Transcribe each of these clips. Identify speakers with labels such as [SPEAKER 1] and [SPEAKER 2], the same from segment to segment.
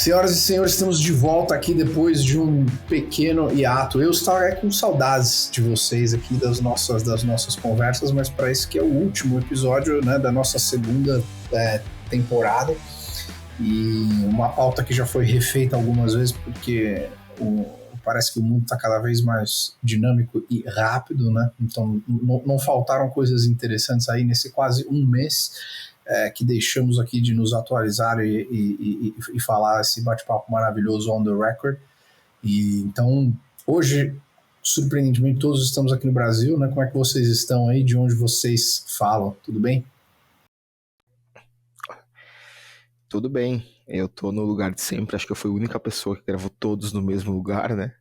[SPEAKER 1] Senhoras e senhores, estamos de volta aqui depois de um pequeno hiato. Eu estava com saudades de vocês aqui, das nossas conversas, mas para esse que é o último episódio, né, da nossa segunda temporada. E uma pauta que já foi refeita algumas vezes, porque parece que o mundo está cada vez mais dinâmico e rápido, né? Então não faltaram coisas interessantes aí nesse quase um mês que deixamos aqui de nos atualizar e falar esse bate-papo maravilhoso on the record. E então, hoje, surpreendentemente, todos estamos aqui no Brasil, né? Como é que vocês estão aí? De onde vocês falam? Tudo bem?
[SPEAKER 2] Tudo bem, eu tô no lugar de sempre, acho que eu fui a única pessoa que gravou todos no mesmo lugar, né?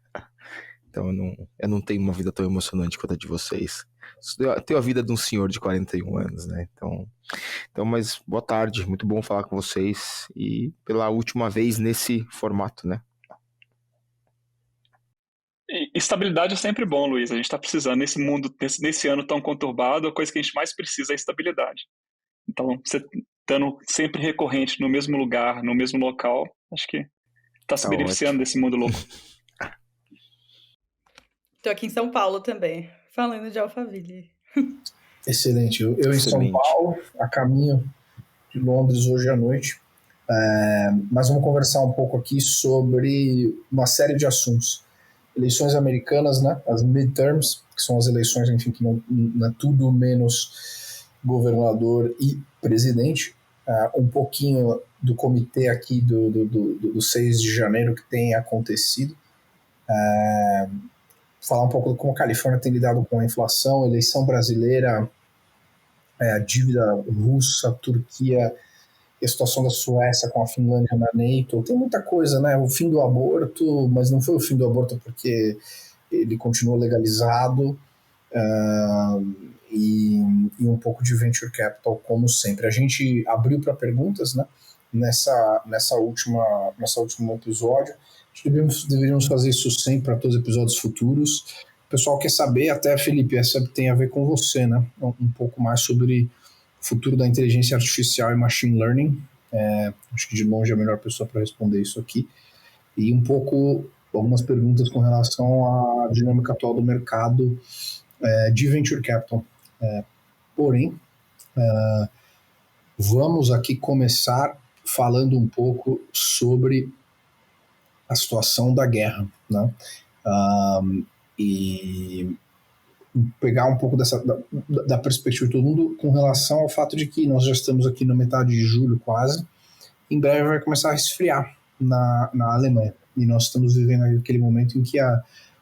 [SPEAKER 2] Então eu não tenho uma vida tão emocionante quanto a de vocês. Eu tenho a vida de um senhor de 41 anos, né? Então, mas boa tarde, muito bom falar com vocês e pela última vez nesse formato, né?
[SPEAKER 3] Estabilidade é sempre bom, Luiz. A gente está precisando nesse mundo, nesse ano tão conturbado, a coisa que a gente mais precisa é estabilidade. Então, você estando sempre recorrente no mesmo lugar, no mesmo local, acho que está se beneficiando desse mundo louco.
[SPEAKER 4] Estou aqui em São Paulo também, falando de Alphaville.
[SPEAKER 1] Excelente. Eu em São Paulo, a caminho de Londres hoje à noite. Mas vamos conversar um pouco aqui sobre uma série de assuntos. Eleições americanas, né? As midterms, que são as eleições, enfim, que não é tudo menos governador e presidente. Um pouquinho do comitê aqui do 6 de janeiro que tem acontecido. Falar um pouco de como a Califórnia tem lidado com a inflação, eleição brasileira, a dívida russa, Turquia, a situação da Suécia com a Finlândia na NATO. Tem muita coisa, né? O fim do aborto, mas não foi o fim do aborto porque ele continuou legalizado, e um pouco de venture capital, como sempre. A gente abriu para perguntas, né? Nessa último episódio. Acho que deveríamos fazer isso sempre para todos os episódios futuros. O pessoal quer saber, até, Felipe, essa tem a ver com você, né? Um pouco mais sobre o futuro da inteligência artificial e machine learning. Acho que de longe é a melhor pessoa para responder isso aqui. E um pouco, algumas perguntas com relação à dinâmica atual do mercado de venture capital. Porém, vamos aqui começar falando um pouco sobre a situação da guerra, né? E pegar um pouco da perspectiva de todo mundo com relação ao fato de que nós já estamos aqui na metade de julho quase, em breve vai começar a esfriar na Alemanha, e nós estamos vivendo aquele momento em que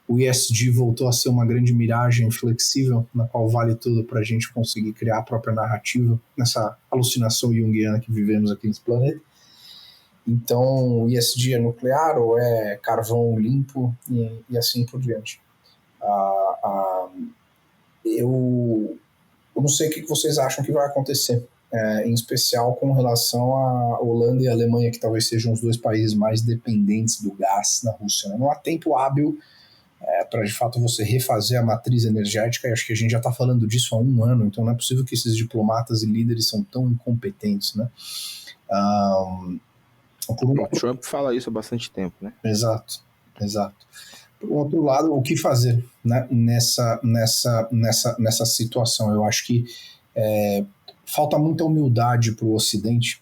[SPEAKER 1] o ESG voltou a ser uma grande miragem flexível, na qual vale tudo para a gente conseguir criar a própria narrativa nessa alucinação junguiana que vivemos aqui nesse planeta. Então, o ESG é nuclear ou é carvão limpo e assim por diante. Eu não sei o que vocês acham que vai acontecer, em especial com relação à Holanda e à Alemanha, que talvez sejam os dois países mais dependentes do gás na Rússia, né? Não há tempo hábil para, de fato, você refazer a matriz energética, e acho que a gente já está falando disso há um ano, então não é possível que esses diplomatas e líderes são tão incompetentes, né?
[SPEAKER 2] O Trump fala isso há bastante tempo, né?
[SPEAKER 1] Exato. Por outro lado, o que fazer, né, nessa situação? Eu acho que falta muita humildade para o Ocidente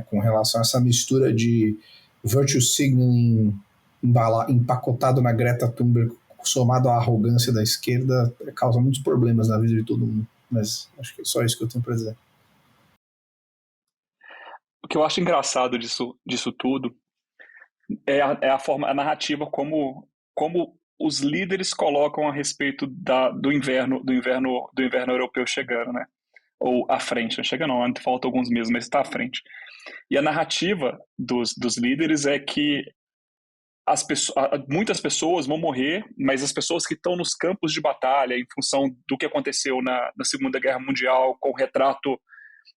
[SPEAKER 1] com relação a essa mistura de virtue signaling empacotado na Greta Thunberg, somado à arrogância da esquerda, causa muitos problemas na vida de todo mundo. Mas acho que é só isso que eu tenho para dizer.
[SPEAKER 3] O que eu acho engraçado disso tudo é a narrativa como os líderes colocam a respeito do inverno europeu chegando, né? Ou à frente, não chega não, ainda falta alguns meses, mas está à frente. E a narrativa dos líderes é que muitas pessoas vão morrer, mas as pessoas que estão nos campos de batalha, em função do que aconteceu na Segunda Guerra Mundial, com o retrato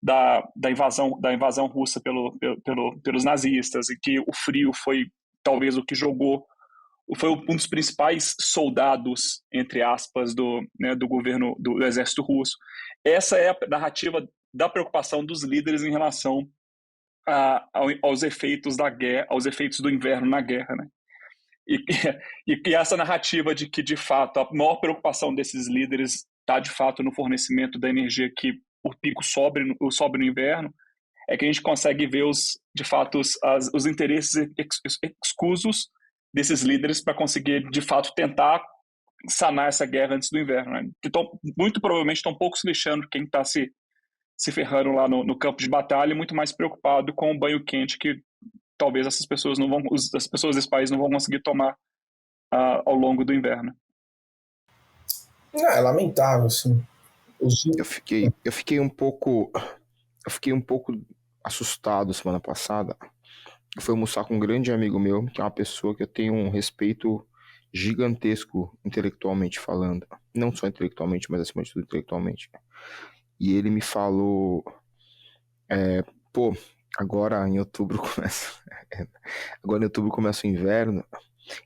[SPEAKER 3] da invasão russa pelos nazistas, e que o frio foi talvez o que foi um dos principais soldados, entre aspas, do governo, do exército russo. Essa é a narrativa da preocupação dos líderes em relação aos efeitos da guerra, aos efeitos do inverno na guerra, né? E essa narrativa de que, de fato, a maior preocupação desses líderes está, de fato, no fornecimento da energia, que o pico sobe no inverno, é que a gente consegue ver, de fato, os interesses escusos desses líderes para conseguir, de fato, tentar sanar essa guerra antes do inverno, né? Então, muito provavelmente estão poucos lixando quem está se ferrando lá no campo de batalha, e muito mais preocupado com o banho quente que talvez essas pessoas as pessoas desse país não vão conseguir tomar ao longo do inverno.
[SPEAKER 1] É lamentável, assim.
[SPEAKER 2] Eu fiquei um pouco assustado semana passada. Eu fui almoçar com um grande amigo meu, que é uma pessoa que eu tenho um respeito gigantesco intelectualmente falando. Não só intelectualmente, mas acima de tudo intelectualmente. E ele me falou, agora em outubro começa o inverno,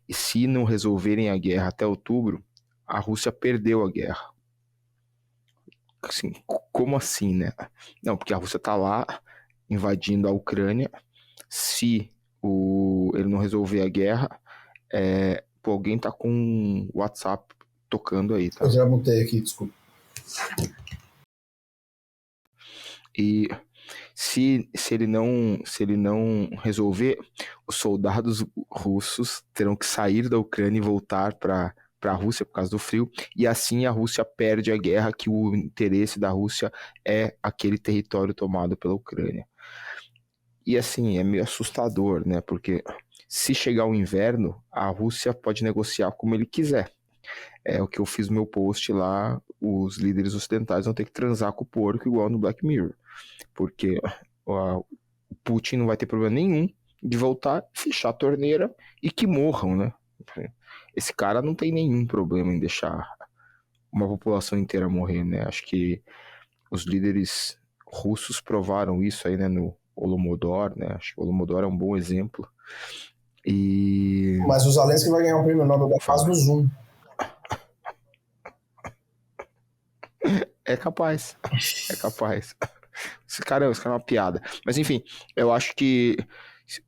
[SPEAKER 2] e se não resolverem a guerra até outubro, a Rússia perdeu a guerra. Assim, como assim, né? Não, porque a Rússia tá lá invadindo a Ucrânia. Se ele não resolver a guerra, alguém tá com o WhatsApp tocando aí, tá?
[SPEAKER 1] Eu já mutei aqui, desculpa.
[SPEAKER 2] E se ele não resolver, os soldados russos terão que sair da Ucrânia e voltar para a Rússia por causa do frio, e assim a Rússia perde a guerra, que o interesse da Rússia é aquele território tomado pela Ucrânia. E assim, é meio assustador, né? Porque se chegar o inverno, a Rússia pode negociar como ele quiser. É o que eu fiz no meu post lá, os líderes ocidentais vão ter que transar com o porco igual no Black Mirror. Porque o Putin não vai ter problema nenhum de voltar, fechar a torneira e que morram, né? Esse cara não tem nenhum problema em deixar uma população inteira morrer, né? Acho que os líderes russos provaram isso aí, né, no Holodomor, né? Acho que o Holodomor é um bom exemplo.
[SPEAKER 1] Mas o Zelensky vai ganhar o prêmio Nobel da Paz no Zoom.
[SPEAKER 2] É capaz. Esse cara é uma piada. Mas enfim, eu acho que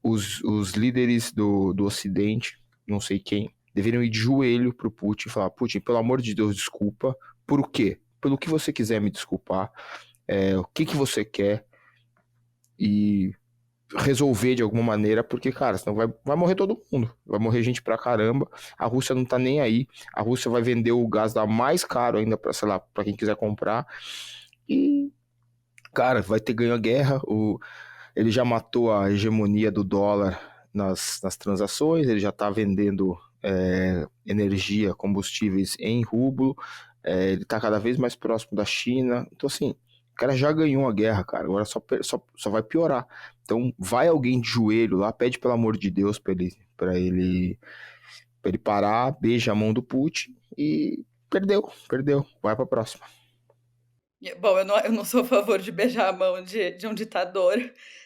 [SPEAKER 2] os líderes do Ocidente, não sei quem, deveriam ir de joelho pro Putin e falar: Putin, pelo amor de Deus, desculpa. Por o quê? Pelo que você quiser me desculpar. O que você quer. E resolver de alguma maneira, porque, cara, senão vai morrer todo mundo. Vai morrer gente pra caramba. A Rússia não tá nem aí. A Rússia vai vender o gás lá mais caro ainda pra, sei lá, pra quem quiser comprar. E, cara, vai ter ganho a guerra. Ele já matou a hegemonia do dólar nas transações. Ele já tá vendendo energia, combustíveis em rublo. Ele tá cada vez mais próximo da China. Então, assim, o cara já ganhou a guerra, cara. Agora só vai piorar. Então, vai alguém de joelho lá, pede pelo amor de Deus pra ele parar, beija a mão do Putin e perdeu. Vai pra próxima.
[SPEAKER 4] Bom, eu não sou a favor de beijar a mão de um ditador.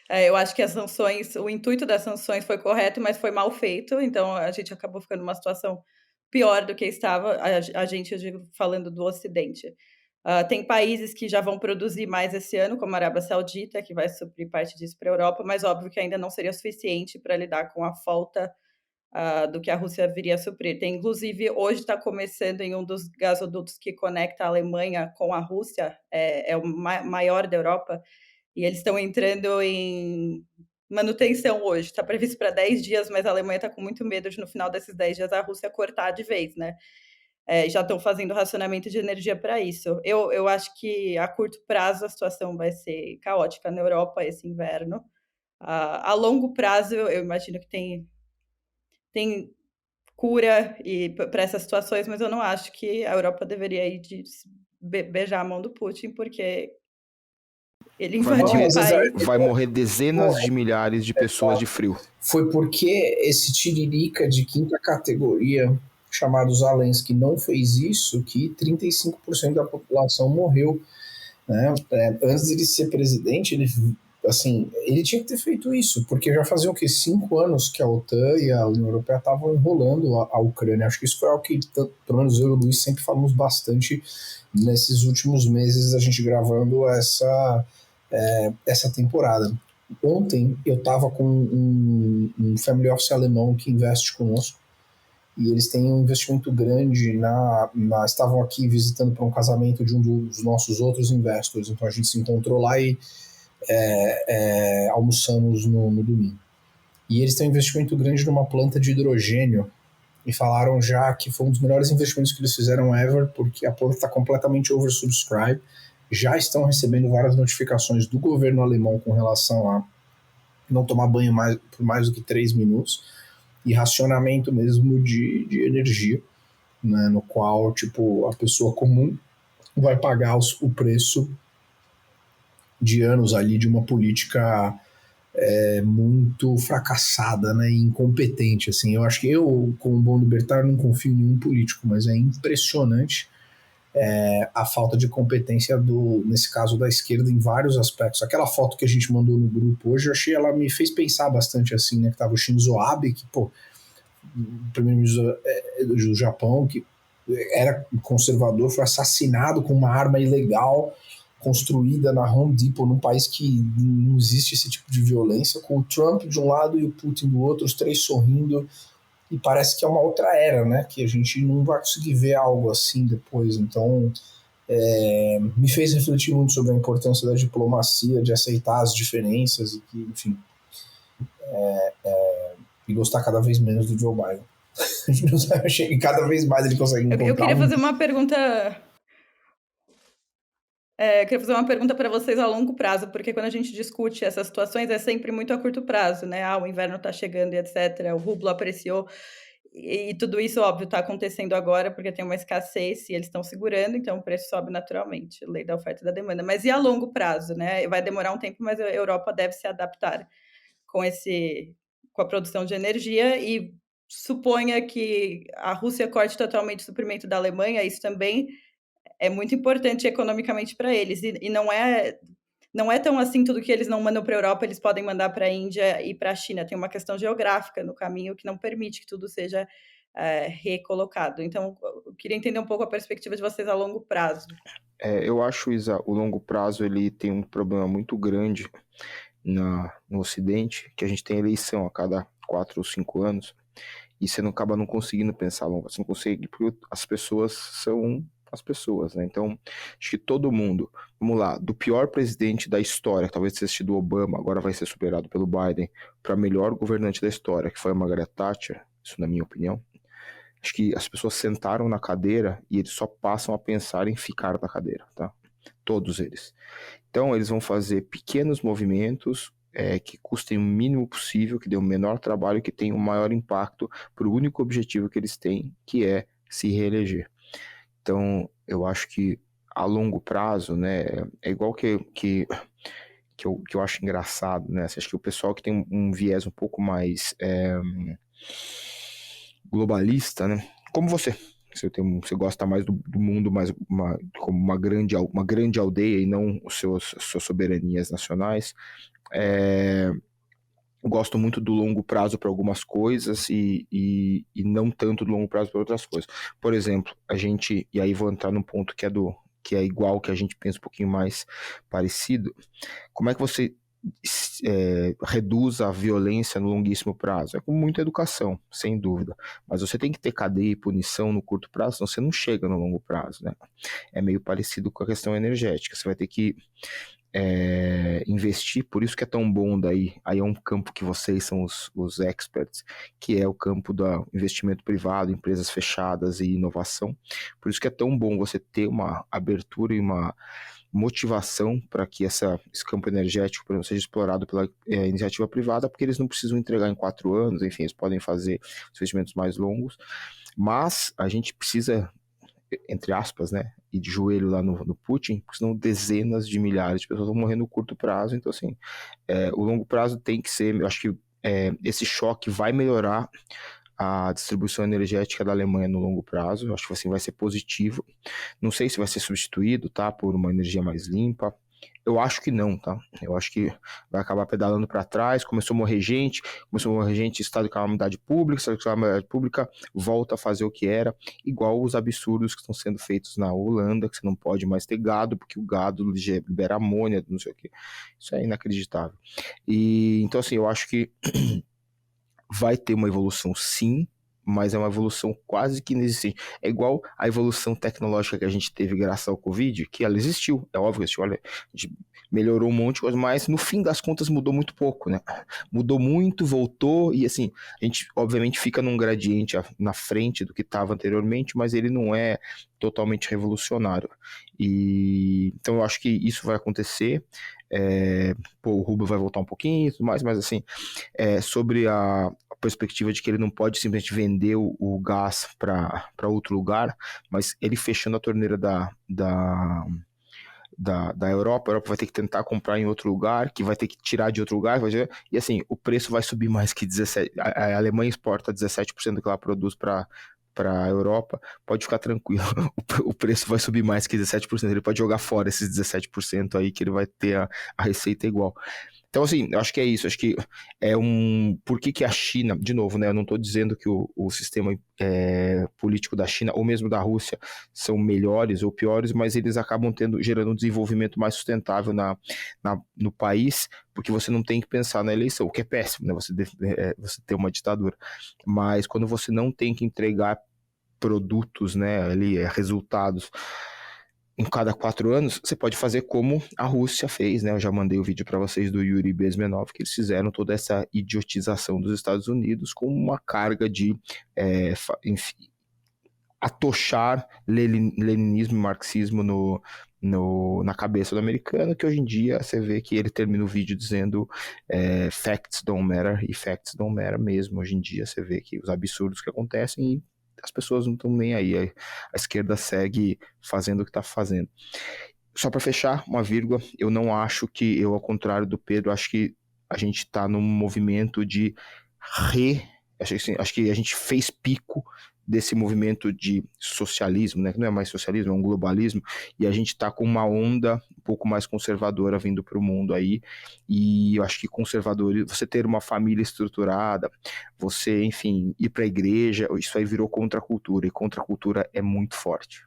[SPEAKER 4] Eu acho que as sanções, o intuito das sanções foi correto, mas foi mal feito. Então, a gente acabou ficando numa situação pior do que estava, a gente, eu digo, falando do Ocidente. Tem países que já vão produzir mais esse ano, como a Arábia Saudita, que vai suprir parte disso para a Europa, mas óbvio que ainda não seria suficiente para lidar com a falta do que a Rússia viria a suprir. Inclusive, hoje está começando em um dos gasodutos que conecta a Alemanha com a Rússia, é o maior da Europa, e eles estão entrando em manutenção hoje. Está previsto para 10 dias, mas a Alemanha está com muito medo de, no final desses 10 dias, a Rússia cortar de vez, né? Já estão fazendo racionamento de energia para isso. Eu acho que, a curto prazo, a situação vai ser caótica na Europa esse inverno. A longo prazo, eu imagino que tem cura para essas situações, mas eu não acho que a Europa deveria ir de beijar a mão do Putin, porque ele invadiu o país.
[SPEAKER 2] Vai morrer dezenas de milhares de pessoas de frio.
[SPEAKER 1] Foi porque esse tiririca de quinta categoria, chamado Zelensky, não fez isso, que 35% da população morreu. Né? Antes de ele ser presidente, ele tinha que ter feito isso, porque já fazia 5 anos que a OTAN e a União Europeia estavam enrolando a Ucrânia. Acho que isso foi algo que, pelo menos eu e o Luiz, sempre falamos bastante nesses últimos meses, a gente gravando essa temporada. Ontem eu estava com um family office alemão que investe conosco, e eles têm um investimento grande estavam aqui visitando para um casamento de um dos nossos outros investors, então a gente se encontrou lá e almoçamos no domingo. E eles têm um investimento grande numa planta de hidrogênio, e falaram já que foi um dos melhores investimentos que eles fizeram ever, porque a planta está completamente oversubscribed, já estão recebendo várias notificações do governo alemão com relação a não tomar banho por mais do que 3 minutos, e racionamento mesmo de energia, né, no qual tipo, a pessoa comum vai pagar o preço de anos ali de uma política muito fracassada, né, e incompetente. Assim. Eu acho que eu, como bom libertário, não confio em nenhum político, mas é impressionante a falta de competência nesse caso da esquerda em vários aspectos. Aquela foto que a gente mandou no grupo hoje, eu achei, ela me fez pensar bastante assim, né, que tava o Shinzo Abe, que, pô, o primeiro-ministro do Japão, que era conservador, foi assassinado com uma arma ilegal construída na Home Depot, num país que não existe esse tipo de violência, com o Trump de um lado e o Putin do outro, os três sorrindo, e parece que é uma outra era, né, que a gente não vai conseguir ver algo assim depois. Então me fez refletir muito sobre a importância da diplomacia, de aceitar as diferenças e que, enfim, e gostar cada vez menos do Joe Biden. E cada vez mais ele consegue encontrar
[SPEAKER 4] Eu queria fazer uma pergunta... eu queria fazer uma pergunta para vocês a longo prazo, porque quando a gente discute essas situações é sempre muito a curto prazo, né? O inverno está chegando e etc. O rublo apreciou e tudo isso, óbvio, está acontecendo agora porque tem uma escassez e eles estão segurando, então o preço sobe naturalmente, lei da oferta e da demanda. Mas e a longo prazo, né? Vai demorar um tempo, mas a Europa deve se adaptar com a produção de energia e suponha que a Rússia corte totalmente o suprimento da Alemanha, isso também é muito importante economicamente para eles. E não é tão assim tudo que eles não mandam para a Europa, eles podem mandar para a Índia e para a China. Tem uma questão geográfica no caminho que não permite que tudo seja recolocado. Então, eu queria entender um pouco a perspectiva de vocês a longo prazo.
[SPEAKER 2] Eu acho, Isa, o longo prazo ele tem um problema muito grande no Ocidente, que a gente tem eleição a cada 4 ou 5 anos, e você acaba não conseguindo pensar longo, você não consegue, porque as pessoas são as pessoas, né? Então, acho que todo mundo, vamos lá, do pior presidente da história, talvez tenha sido Obama, agora vai ser superado pelo Biden, para melhor governante da história, que foi a Margaret Thatcher, isso na minha opinião. Acho que as pessoas sentaram na cadeira e eles só passam a pensar em ficar na cadeira, tá? Todos eles. Então, eles vão fazer pequenos movimentos que custem o mínimo possível, que dê o menor trabalho, que tenham o maior impacto para o único objetivo que eles têm, que é se reeleger. Então, eu acho que a longo prazo, né, é igual que eu acho engraçado, né? Acho que o pessoal que tem um viés um pouco mais globalista, né? Como você. Você gosta mais do mundo mais como uma grande aldeia e não suas soberanias nacionais. Gosto muito do longo prazo para algumas coisas e não tanto do longo prazo para outras coisas. Por exemplo, e aí vou entrar num ponto que é igual, que a gente pensa um pouquinho mais parecido. Como é que você reduz a violência no longuíssimo prazo? É com muita educação, sem dúvida. Mas você tem que ter cadeia e punição no curto prazo, senão você não chega no longo prazo, né? É meio parecido com a questão energética. Você vai ter que investir, por isso que é tão bom daí. Aí é um campo que vocês são os experts, que é o campo do investimento privado, empresas fechadas e inovação. Por isso que é tão bom você ter uma abertura e uma motivação para que esse campo energético, por exemplo, seja explorado pela iniciativa privada, porque eles não precisam entregar em 4 anos, enfim, eles podem fazer investimentos mais longos, mas a gente precisa, entre aspas, né, ir de joelho lá no Putin, porque senão dezenas de milhares de pessoas vão morrer no curto prazo. Então, assim, o longo prazo tem que ser, eu acho que esse choque vai melhorar a distribuição energética da Alemanha no longo prazo. Eu acho que assim vai ser positivo. Não sei se vai ser substituído, tá, por uma energia mais limpa. Eu acho que não, tá? Eu acho que vai acabar pedalando para trás, começou a morrer gente em estado de calamidade pública, estado de calamidade pública volta a fazer o que era, igual os absurdos que estão sendo feitos na Holanda, que você não pode mais ter gado, porque o gado libera amônia, não sei o que. Isso é inacreditável. E então, assim, eu acho que vai ter uma evolução, sim, mas é uma evolução quase que inexistente. É igual a evolução tecnológica que a gente teve graças ao Covid, que ela existiu, é óbvio que existiu, olha, a gente melhorou um monte de coisa, mas no fim das contas mudou muito pouco, né? Mudou muito, voltou, e assim, a gente obviamente fica num gradiente na frente do que estava anteriormente, mas ele não é totalmente revolucionário. E então eu acho que isso vai acontecer. O Rubio vai voltar um pouquinho e tudo mais, mas assim, sobre a perspectiva de que ele não pode simplesmente vender o gás para outro lugar, mas ele fechando a torneira da Europa, a Europa vai ter que tentar comprar em outro lugar, que vai ter que tirar de outro lugar, e assim, o preço vai subir mais que 17%. A Alemanha exporta 17% do que ela produz para a Europa, pode ficar tranquilo, o preço vai subir mais que 17%, ele pode jogar fora esses 17% aí, que ele vai ter a receita igual. Então, assim, eu acho que é isso, acho que por que a China, de novo, né, eu não estou dizendo que o sistema político da China, ou mesmo da Rússia, são melhores ou piores, mas eles acabam gerando um desenvolvimento mais sustentável no país, porque você não tem que pensar na eleição, o que é péssimo, né, você ter uma ditadura, mas quando você não tem que entregar produtos, né, ali, resultados em cada 4 anos, você pode fazer como a Rússia fez, né? Eu já mandei o vídeo para vocês do Yuri Bezmenov, que eles fizeram toda essa idiotização dos Estados Unidos com uma carga de, enfim, atochar leninismo e marxismo na cabeça do americano, que hoje em dia você vê que ele termina o vídeo dizendo facts don't matter, e facts don't matter mesmo. Hoje em dia você vê que os absurdos que acontecem e as pessoas não estão nem aí, a esquerda segue fazendo o que está fazendo. Só para fechar, uma vírgula, eu não acho que, ao contrário do Pedro, acho que a gente está num movimento de acho que a gente fez pico desse movimento de socialismo, né, que não é mais socialismo, é um globalismo, e a gente está com uma onda um pouco mais conservadora vindo para o mundo aí, e eu acho que conservador, você ter uma família estruturada, você, enfim, ir para a igreja, isso aí virou contracultura, e contracultura é muito forte.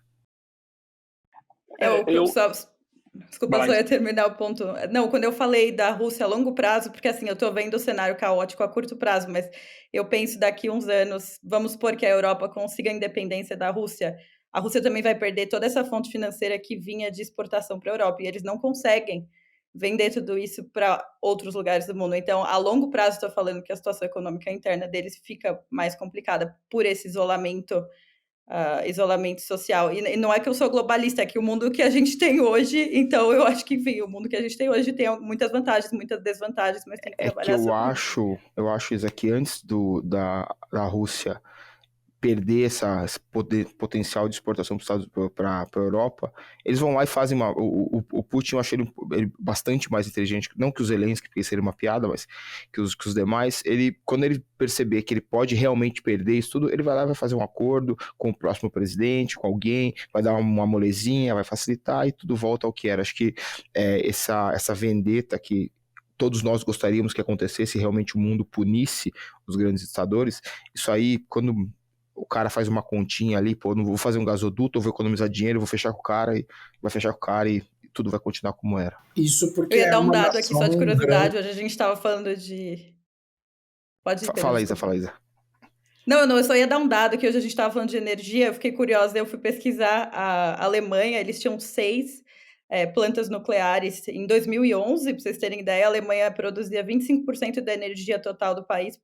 [SPEAKER 4] Desculpa, só ia terminar o ponto. Não, quando eu falei da Rússia a longo prazo, porque assim, eu tô vendo o cenário caótico a curto prazo, mas eu penso daqui uns anos, vamos supor que a Europa consiga a independência da Rússia, a Rússia também vai perder toda essa fonte financeira que vinha de exportação para a Europa, e eles não conseguem vender tudo isso para outros lugares do mundo. Então, a longo prazo, estou falando que a situação econômica interna deles fica mais complicada por esse isolamento social. E não é que eu sou globalista, é que o mundo que a gente tem hoje, então eu acho que, enfim, o mundo que a gente tem hoje tem muitas vantagens, muitas desvantagens, mas tem que trabalhar
[SPEAKER 2] sobre... Eu acho, Isa, que antes da Rússia perder esse potencial de exportação para a Europa, eles vão lá e fazem o Putin, eu achei ele bastante mais inteligente, não que o Zelensky, porque seria uma piada, mas que os demais, quando ele perceber que ele pode realmente perder isso tudo, ele vai lá e vai fazer um acordo com o próximo presidente, com alguém, vai dar uma molezinha, vai facilitar e tudo volta ao que era. Acho que essa vendetta que todos nós gostaríamos que acontecesse, realmente o mundo punisse os grandes ditadores, isso aí, quando o cara faz uma continha ali, não vou fazer um gasoduto, eu vou economizar dinheiro, vou fechar com o cara, e vai fechar com o cara e tudo vai continuar como era.
[SPEAKER 1] Isso porque
[SPEAKER 4] eu ia dar um dado aqui só de curiosidade, hoje a gente estava falando de... Pode ir,
[SPEAKER 2] Fala, Isa.
[SPEAKER 4] Não, eu só ia dar um dado que hoje a gente estava falando de energia, eu fiquei curiosa, eu fui pesquisar a Alemanha, eles tinham 6 plantas nucleares em 2011, para vocês terem ideia, a Alemanha produzia 25% da energia total do país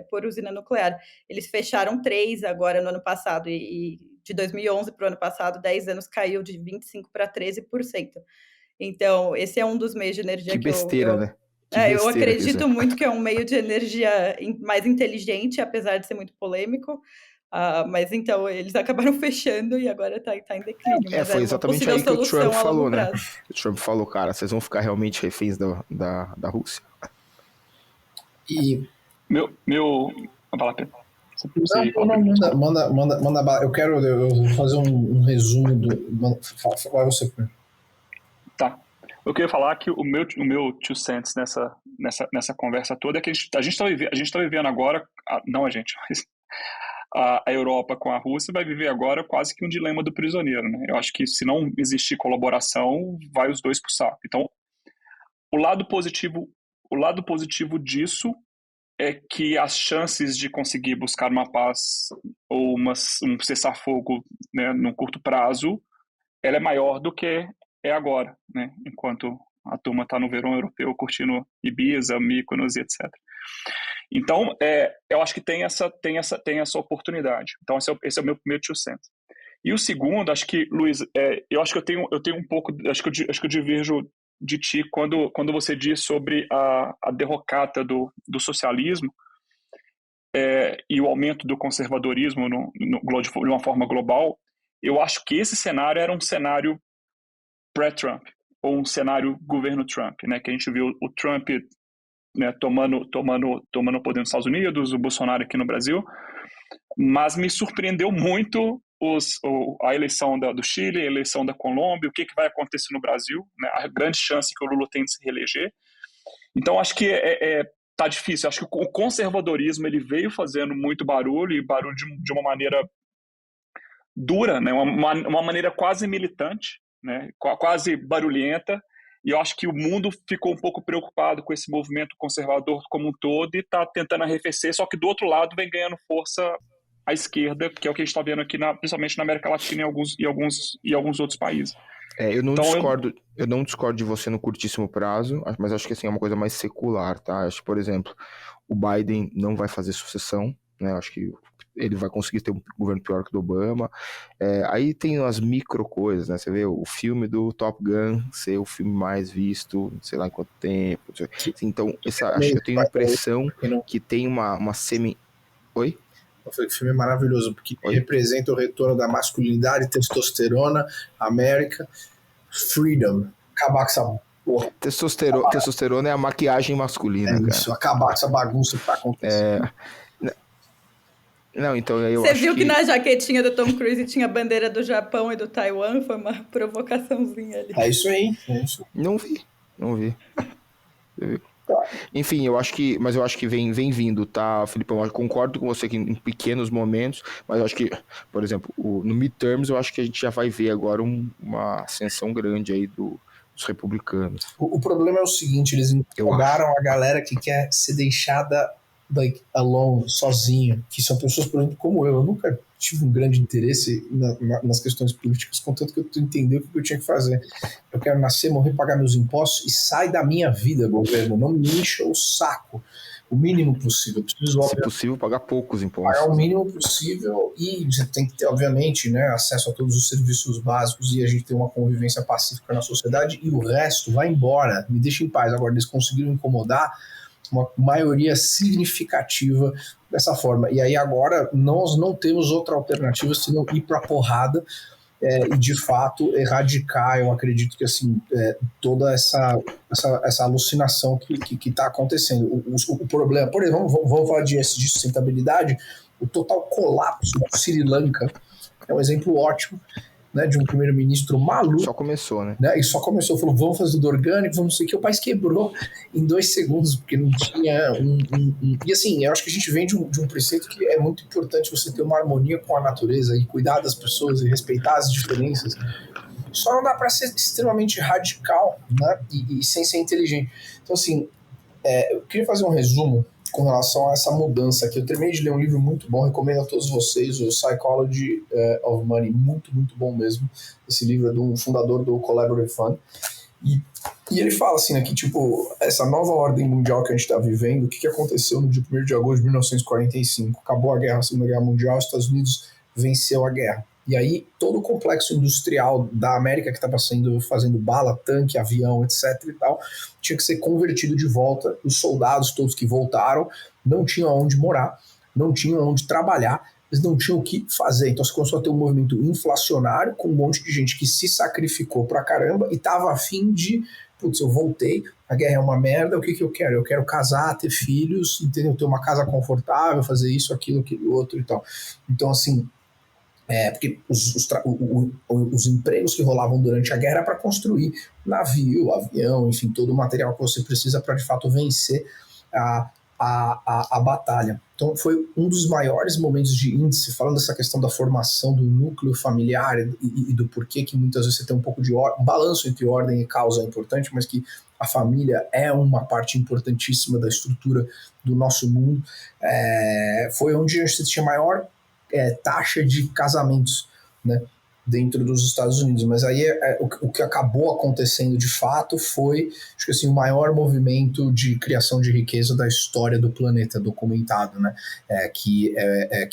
[SPEAKER 4] por usina nuclear. Eles fecharam 3 agora no ano passado, e de 2011 para o ano passado, 10 anos, caiu de 25% para 13%. Então, esse é um dos meios de energia
[SPEAKER 2] que besteira, né?
[SPEAKER 4] Eu acredito muito que é um meio de energia mais inteligente, apesar de ser muito polêmico. Mas então eles acabaram fechando e agora tá em declínio.
[SPEAKER 2] Foi exatamente aí que o Trump falou, né? O Trump falou, cara, vocês vão ficar realmente reféns da Rússia.
[SPEAKER 1] E... Manda bala. Eu vou fazer um resumo do... Vai você primeiro.
[SPEAKER 3] Tá. Eu queria falar que o meu two cents nessa conversa toda é que a gente tá vivendo agora, não a gente, mas a Europa com a Rússia vai viver agora quase que um dilema do prisioneiro, né? Eu acho que se não existir colaboração, vai os dois pro saco. Então, o lado positivo disso é que as chances de conseguir buscar uma paz ou um cessar-fogo, né, num curto prazo, ela é maior do que é agora, né? Enquanto a turma está no verão europeu curtindo Ibiza, Mykonos e etc. Então, eu acho que tem essa oportunidade. Então, esse é o meu primeiro two cents. E o segundo, acho que, Luiz, eu acho que eu tenho um pouco, acho que eu divirjo de ti quando você diz sobre a derrocata do socialismo e o aumento do conservadorismo de uma forma global. Eu acho que esse cenário era um cenário pré-Trump, ou um cenário governo Trump, né? Que a gente viu o Trump, né, tomando o poder nos Estados Unidos, o Bolsonaro aqui no Brasil, mas me surpreendeu muito a eleição do Chile, a eleição da Colômbia, o que vai acontecer no Brasil, né? A grande chance que o Lula tem de se reeleger. Então, acho que tá difícil. Acho que o conservadorismo ele veio fazendo muito barulho, e barulho de uma maneira dura, né? Uma maneira quase militante, né? Quase barulhenta. E eu acho que o mundo ficou um pouco preocupado com esse movimento conservador como um todo e está tentando arrefecer, só que do outro lado vem ganhando força à esquerda, que é o que a gente está vendo aqui, principalmente na América Latina e alguns outros países.
[SPEAKER 2] Eu não discordo de você no curtíssimo prazo, mas acho que assim, é uma coisa mais secular, tá? Acho que, por exemplo, o Biden não vai fazer sucessão, né? Acho que ele vai conseguir ter um governo pior que o do Obama. Aí tem as micro coisas, né? Você vê o filme do Top Gun ser o filme mais visto, sei lá em quanto tempo. Então, acho que eu tenho a impressão que tem uma semi... Oi?
[SPEAKER 1] Foi um filme maravilhoso, porque representa o retorno da masculinidade, testosterona, América, freedom. Acabar com essa porra.
[SPEAKER 2] Testosterona é a maquiagem masculina, cara.
[SPEAKER 1] Isso, acabar com essa bagunça que tá acontecendo.
[SPEAKER 2] Não, então eu
[SPEAKER 4] Você
[SPEAKER 2] acho
[SPEAKER 4] viu que na jaquetinha do Tom Cruise tinha a bandeira do Japão e do Taiwan? Foi uma provocaçãozinha ali.
[SPEAKER 1] É isso aí.
[SPEAKER 2] Não vi. Enfim, eu acho que vem vindo, tá, Filipão? Eu concordo com você que em pequenos momentos, mas eu acho que, por exemplo, no midterms, eu acho que a gente já vai ver agora uma ascensão grande aí dos republicanos.
[SPEAKER 1] O problema é o seguinte, eles empolgaram a galera que quer ser deixada alone, sozinho, que são pessoas, por exemplo, como eu nunca tive um grande interesse nas questões políticas, contanto que eu entender o que eu tinha que fazer. Eu quero nascer, morrer, pagar meus impostos e sai da minha vida, governo, não me encha o saco, o mínimo possível.
[SPEAKER 2] Se possível, pagar poucos impostos.
[SPEAKER 1] Pagar o mínimo possível e você tem que ter, obviamente, né, acesso a todos os serviços básicos e a gente ter uma convivência pacífica na sociedade e o resto vai embora, me deixa em paz. Agora, eles conseguiram incomodar uma maioria significativa dessa forma. E aí agora nós não temos outra alternativa senão ir para a porrada e de fato erradicar, eu acredito que assim, toda essa alucinação que está acontecendo. O problema, por exemplo, vamos falar de sustentabilidade, o total colapso do Sri Lanka é um exemplo ótimo, né, de um primeiro-ministro maluco.
[SPEAKER 2] Só começou, né?
[SPEAKER 1] E só começou, falou, vamos fazer do orgânico, vamos não sei o que, o país quebrou em 2 segundos, porque não tinha E assim, eu acho que a gente vem de um preceito que é muito importante você ter uma harmonia com a natureza e cuidar das pessoas e respeitar as diferenças. Só não dá para ser extremamente radical, né, e sem ser inteligente. Então assim, eu queria fazer um resumo com relação a essa mudança aqui. Eu terminei de ler um livro muito bom, recomendo a todos vocês, o Psychology of Money, muito, muito bom mesmo. Esse livro é do fundador do Collaborative Fund. E ele fala assim, né, que tipo, essa nova ordem mundial que a gente está vivendo, o que aconteceu no dia 1º de agosto de 1945? Acabou a Segunda Guerra Mundial, os Estados Unidos venceu a guerra. E aí todo o complexo industrial da América que estava fazendo bala, tanque, avião, etc. e tal, tinha que ser convertido de volta. Os soldados todos que voltaram não tinham onde morar, não tinham onde trabalhar, eles não tinham o que fazer. Então você começou a ter um movimento inflacionário com um monte de gente que se sacrificou pra caramba e estava a fim de, putz, eu voltei, a guerra é uma merda, o que eu quero? Eu quero casar, ter filhos, entendeu? Ter uma casa confortável, fazer isso, aquilo, aquilo outro e tal. Então assim, Porque os empregos que rolavam durante a guerra era para construir navio, avião, enfim, todo o material que você precisa para de fato vencer a batalha. Então foi um dos maiores momentos de índice, falando dessa questão da formação do núcleo familiar e do porquê que muitas vezes você tem um pouco de balanço entre ordem e causa é importante, mas que a família é uma parte importantíssima da estrutura do nosso mundo. Foi onde a gente tinha maior taxa de casamentos, né, dentro dos Estados Unidos. Mas aí o que acabou acontecendo de fato foi, acho que assim, o maior movimento de criação de riqueza da história do planeta, documentado, né, que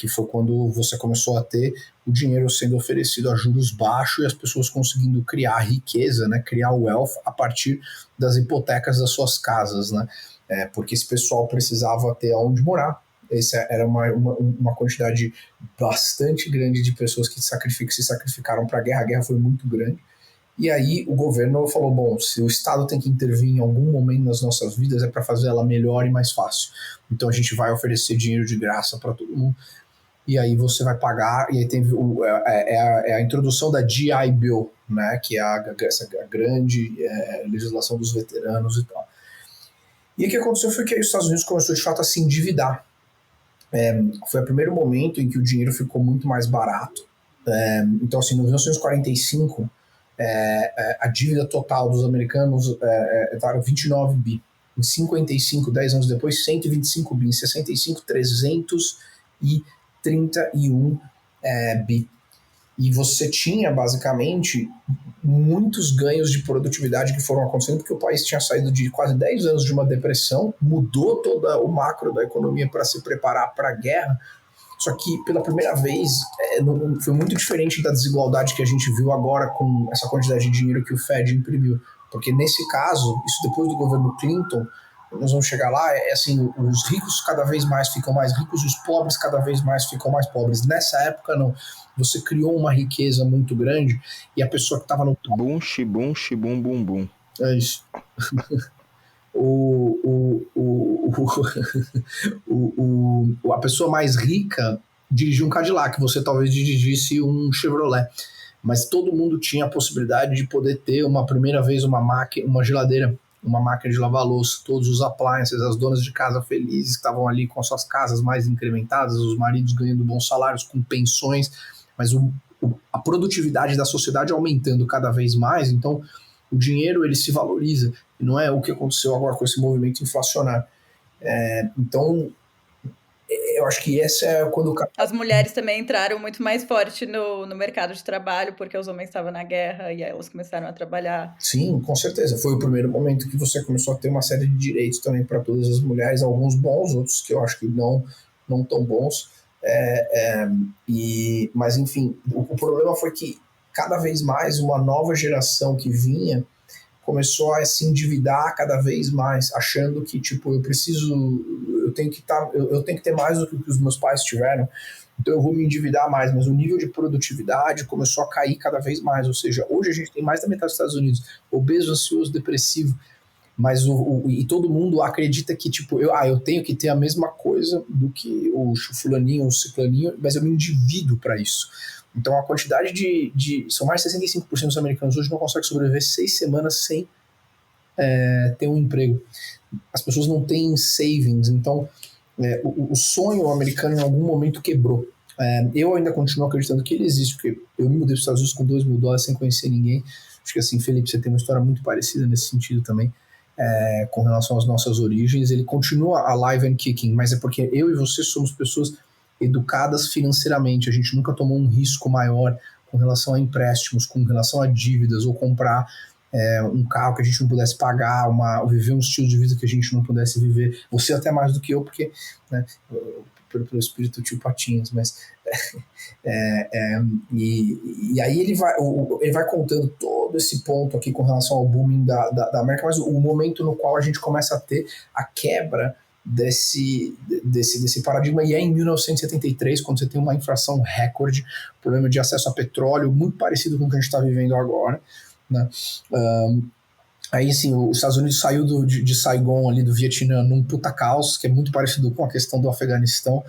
[SPEAKER 1] foi quando você começou a ter o dinheiro sendo oferecido a juros baixos e as pessoas conseguindo criar riqueza, né, criar wealth a partir das hipotecas das suas casas, né, porque esse pessoal precisava ter onde morar. Essa era uma quantidade bastante grande de pessoas que se sacrificaram para a guerra. A guerra foi muito grande. E aí o governo falou, bom, se o Estado tem que intervir em algum momento nas nossas vidas é para fazer ela melhor e mais fácil. Então a gente vai oferecer dinheiro de graça para todo mundo. E aí você vai pagar. E aí teve a introdução da GI Bill, né, que é essa grande legislação dos veteranos e tal. E o que aconteceu foi que aí os Estados Unidos começou de fato a se endividar. Foi o primeiro momento em que o dinheiro ficou muito mais barato. Então, assim, em 1945, a dívida total dos americanos era 29 bi. Em 55, 10 anos depois, 125 bi. Em 65, 331 bi. E você tinha, basicamente, muitos ganhos de produtividade que foram acontecendo, porque o país tinha saído de quase 10 anos de uma depressão, mudou todo o macro da economia para se preparar para a guerra, só que pela primeira vez foi muito diferente da desigualdade que a gente viu agora com essa quantidade de dinheiro que o Fed imprimiu, porque nesse caso, isso depois do governo Clinton, nós vamos chegar lá, assim, os ricos cada vez mais ficam mais ricos e os pobres cada vez mais ficam mais pobres. Nessa época, não. Você criou uma riqueza muito grande e a pessoa que estava no...
[SPEAKER 2] Bum, xibum, xibum, bum, bum.
[SPEAKER 1] É isso. A pessoa mais rica dirigia um Cadillac, você talvez dirigisse um Chevrolet. Mas todo mundo tinha a possibilidade de poder ter uma primeira vez uma geladeira, uma máquina de lavar louça, todos os appliances, as donas de casa felizes que estavam ali com suas casas mais incrementadas, os maridos ganhando bons salários, com pensões, mas a produtividade da sociedade aumentando cada vez mais, então o dinheiro ele se valoriza, e não é o que aconteceu agora com esse movimento inflacionário. Então, eu acho que essa é quando...
[SPEAKER 4] As mulheres também entraram muito mais forte no mercado de trabalho, porque os homens estavam na guerra e aí elas começaram a trabalhar.
[SPEAKER 1] Sim, com certeza. Foi o primeiro momento que você começou a ter uma série de direitos também para todas as mulheres, alguns bons, outros que eu acho que não tão bons. Mas, enfim, o problema foi que cada vez mais uma nova geração que vinha começou a se endividar cada vez mais, achando que, tipo, eu tenho que ter mais do que os meus pais tiveram, então eu vou me endividar mais, mas o nível de produtividade começou a cair cada vez mais, ou seja, hoje a gente tem mais da metade dos Estados Unidos obeso, ansioso, depressivo, mas e todo mundo acredita que, tipo, eu tenho que ter a mesma coisa do que o fulaninho, o ciclaninho, mas eu me endivido para isso. Então a quantidade são mais de 65% dos americanos hoje não conseguem sobreviver 6 semanas sem ter um emprego. As pessoas não têm savings, então o sonho americano em algum momento quebrou. Eu ainda continuo acreditando que ele existe, porque eu me mudei para os Estados Unidos com $2.000 sem conhecer ninguém. Acho que assim, Felipe, você tem uma história muito parecida nesse sentido também, com relação às nossas origens. Ele continua alive and kicking, mas é porque eu e você somos pessoas educadas financeiramente, a gente nunca tomou um risco maior com relação a empréstimos, com relação a dívidas, ou comprar um carro que a gente não pudesse pagar, viver um estilo de vida que a gente não pudesse viver. Você até mais do que eu, porque, né, pelo espírito tio Patinhas, mas e aí ele vai contando todo esse ponto aqui com relação ao booming da América, mas o momento no qual a gente começa a ter a quebra desse paradigma, e em 1973, quando você tem uma inflação recorde, problema de acesso a petróleo, muito parecido com o que a gente está vivendo agora, né? Aí sim, os Estados Unidos saiu de Saigon, ali do Vietnã, num puta caos, que é muito parecido com a questão do Afeganistão,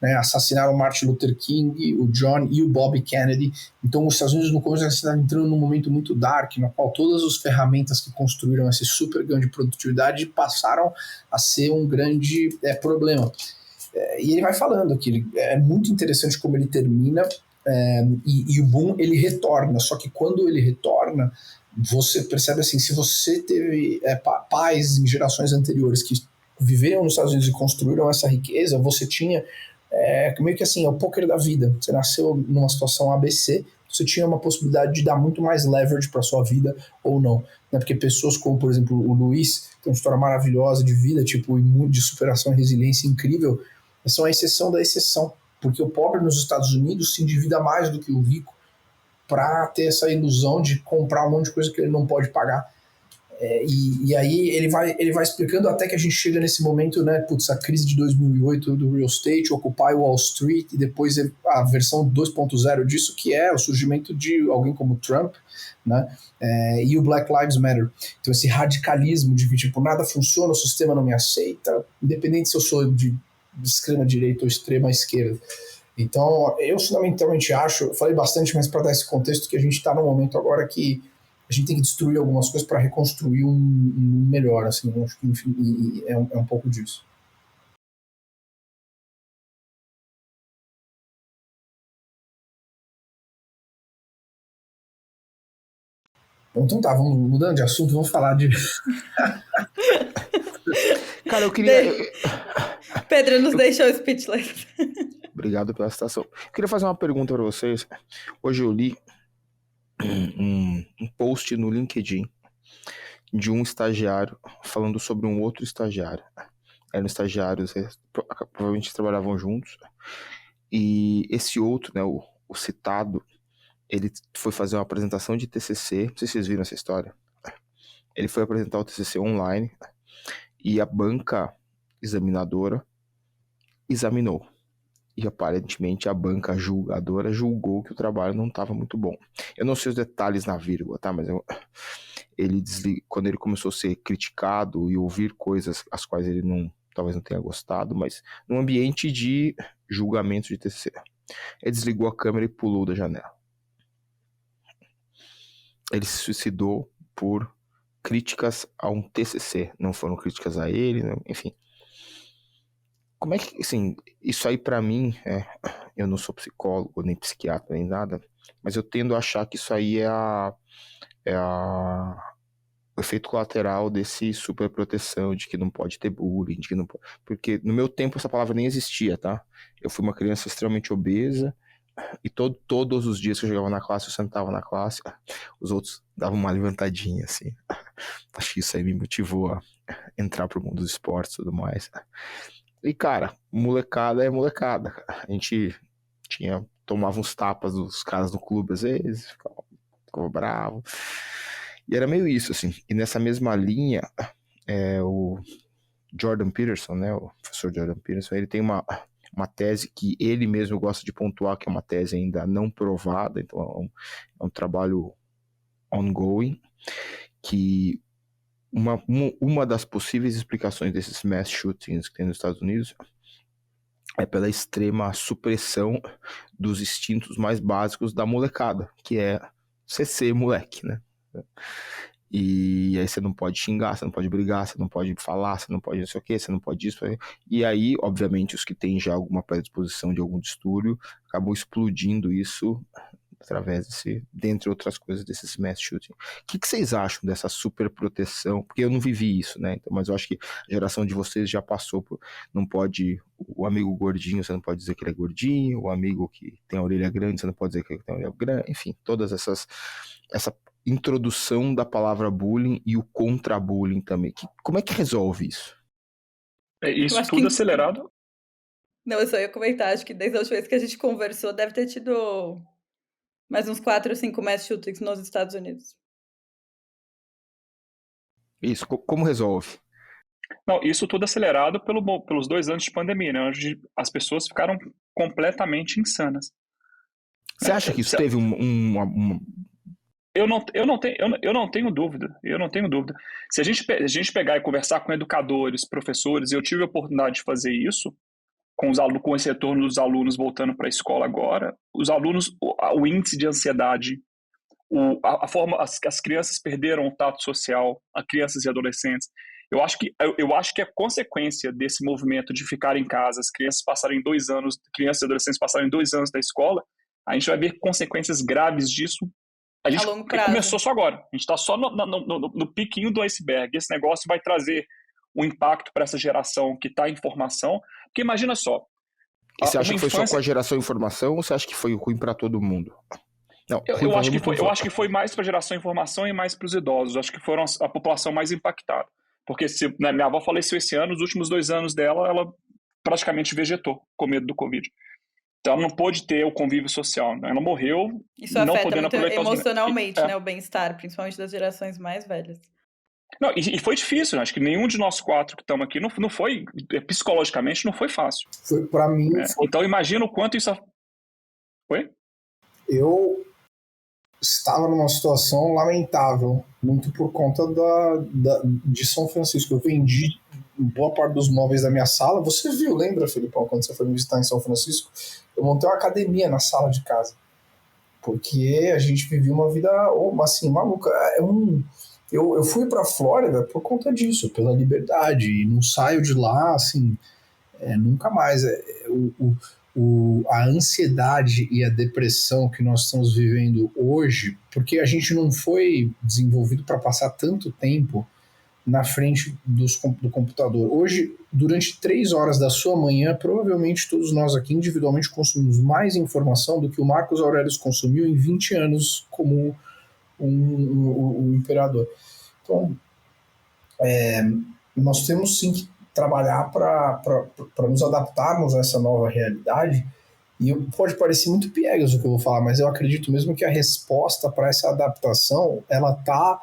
[SPEAKER 1] né, assassinaram o Martin Luther King, o John e o Bobby Kennedy. Então os Estados Unidos no começo estavam entrando num momento muito dark, no qual todas as ferramentas que construíram esse super ganho de produtividade passaram a ser um grande problema. E ele vai falando aqui, é muito interessante como ele termina, e o boom ele retorna, só que quando ele retorna, você percebe assim, se você teve pais em gerações anteriores que viveram nos Estados Unidos e construíram essa riqueza, você tinha meio que assim, é o poker da vida. Você nasceu numa situação ABC, você tinha uma possibilidade de dar muito mais leverage para sua vida ou não, né? Porque pessoas como, por exemplo, o Luiz, tem uma história maravilhosa de vida, tipo, de superação e resiliência incrível, são a exceção da exceção, porque o pobre nos Estados Unidos se endivida mais do que o rico para ter essa ilusão de comprar um monte de coisa que ele não pode pagar. E aí ele vai explicando até que a gente chega nesse momento, né, putz, a crise de 2008 do real estate, Occupy Wall Street, e depois a versão 2.0 disso, que é o surgimento de alguém como Trump, né, e o Black Lives Matter. Então esse radicalismo de que tipo, nada funciona, o sistema não me aceita, independente se eu sou de extrema direita ou extrema esquerda. Então eu fundamentalmente acho, eu falei bastante, mas para dar esse contexto, que a gente está num momento agora que a gente tem que destruir algumas coisas para reconstruir um melhor, assim, eu acho que enfim, é um pouco disso. Então tá, vamos mudando de assunto, vamos falar de...
[SPEAKER 2] Cara, eu queria...
[SPEAKER 4] Pedro nos deixou speechless.
[SPEAKER 2] Obrigado pela citação. Eu queria fazer uma pergunta para vocês. Hoje eu li um post no LinkedIn de um estagiário falando sobre um outro estagiário. Eram estagiários, provavelmente trabalhavam juntos. E esse outro, né, o citado, ele foi fazer uma apresentação de TCC. Não sei se vocês viram essa história. Ele foi apresentar o TCC online e a banca examinadora examinou. E aparentemente a banca julgadora julgou que o trabalho não estava muito bom. Eu não sei os detalhes na vírgula, tá? Mas quando ele começou a ser criticado e ouvir coisas as quais ele talvez não tenha gostado, mas num ambiente de julgamento de TCC, ele desligou a câmera e pulou da janela. Ele se suicidou por críticas a um TCC, não foram críticas a ele, não, enfim. Como é que, assim, isso aí pra mim, eu não sou psicólogo, nem psiquiatra, nem nada, mas eu tendo a achar que isso aí é o efeito colateral desse superproteção, de que não pode ter bullying, de que não pode... Porque no meu tempo essa palavra nem existia, tá? Eu fui uma criança extremamente obesa, e todos os dias que eu chegava na classe, eu sentava na classe, os outros davam uma levantadinha, assim. Acho que isso aí me motivou a entrar pro mundo dos esportes e tudo mais. E, cara, molecada é molecada. A gente tomava uns tapas dos caras do clube, às vezes, ficava bravo. E era meio isso, assim. E nessa mesma linha, o Jordan Peterson, né, o professor Jordan Peterson, ele tem uma tese que ele mesmo gosta de pontuar, que é uma tese ainda não provada, então é um trabalho ongoing, que uma das possíveis explicações desses mass shootings que tem nos Estados Unidos é pela extrema supressão dos instintos mais básicos da molecada, que é você ser moleque, né? E aí você não pode xingar, você não pode brigar, você não pode falar, você não pode não sei o que, você não pode isso. E aí, obviamente, os que têm já alguma predisposição de algum distúrbio acabam explodindo isso através dentre outras coisas, desses mass shooting. O que vocês acham dessa super proteção? Porque eu não vivi isso, né? Então, mas eu acho que a geração de vocês já passou por... Não pode... O amigo gordinho, você não pode dizer que ele é gordinho. O amigo que tem a orelha grande, você não pode dizer que ele tem a orelha grande. Enfim, todas essa introdução da palavra bullying e o contra-bullying também. Como é que resolve isso?
[SPEAKER 3] Isso tudo acelerado?
[SPEAKER 4] Não, eu só ia comentar, acho que desde a última vez que a gente conversou, deve ter tido mais uns 4 ou 5 mass shootings nos Estados Unidos.
[SPEAKER 2] Isso, como resolve?
[SPEAKER 3] Não, isso tudo acelerado pelos 2 anos de pandemia, né? Onde as pessoas ficaram completamente insanas.
[SPEAKER 2] Você acha que isso teve
[SPEAKER 3] Eu não tenho dúvida. Se a gente pegar e conversar com educadores, professores, eu tive a oportunidade de fazer isso, com esse retorno dos alunos voltando para a escola agora, os alunos, o índice de ansiedade, a forma, as crianças perderam o tato social, as crianças e adolescentes. Eu acho que a consequência desse movimento de ficar em casa, as crianças crianças e adolescentes passarem 2 anos da escola, a gente vai ver consequências graves disso. A gente
[SPEAKER 4] longo prazo.
[SPEAKER 3] começou só agora. A gente está só no piquinho do iceberg. Esse negócio vai trazer um impacto para essa geração que está em formação. Porque imagina só.
[SPEAKER 2] E você acha que foi só com a geração em formação ou você acha que foi ruim para todo mundo?
[SPEAKER 3] Não, eu acho que foi mais para a geração em formação e mais para os idosos. Acho que foram a população mais impactada. Porque minha avó faleceu esse ano, os últimos 2 anos dela, ela praticamente vegetou com medo do Covid. Então ela não pôde ter o convívio social. Né? Ela morreu
[SPEAKER 4] Isso
[SPEAKER 3] não
[SPEAKER 4] afeta
[SPEAKER 3] podendo
[SPEAKER 4] muito
[SPEAKER 3] aproveitar
[SPEAKER 4] emocionalmente, né, o bem-estar, principalmente das gerações mais velhas.
[SPEAKER 3] Não, e foi difícil, né? Acho que nenhum de nós 4 que estamos aqui não foi, psicologicamente, não foi fácil.
[SPEAKER 1] Foi, para mim,
[SPEAKER 3] né? Então imagina o quanto isso... Oi?
[SPEAKER 1] Eu estava numa situação lamentável, muito por conta de São Francisco. Eu vendi boa parte dos móveis da minha sala. Você viu, lembra, Felipão, quando você foi me visitar em São Francisco? Eu montei uma academia na sala de casa, porque a gente vivia uma vida, assim, maluca. Eu fui para a Flórida por conta disso, pela liberdade, e não saio de lá, assim, nunca mais. A ansiedade e a depressão que nós estamos vivendo hoje, porque a gente não foi desenvolvido para passar tanto tempo na frente do computador. Hoje, durante 3 horas da sua manhã, provavelmente todos nós aqui individualmente consumimos mais informação do que o Marcos Aurelius consumiu em 20 anos como um imperador. Então, nós temos sim que trabalhar para nos adaptarmos a essa nova realidade. E pode parecer muito piegas o que eu vou falar, mas eu acredito mesmo que a resposta para essa adaptação ela está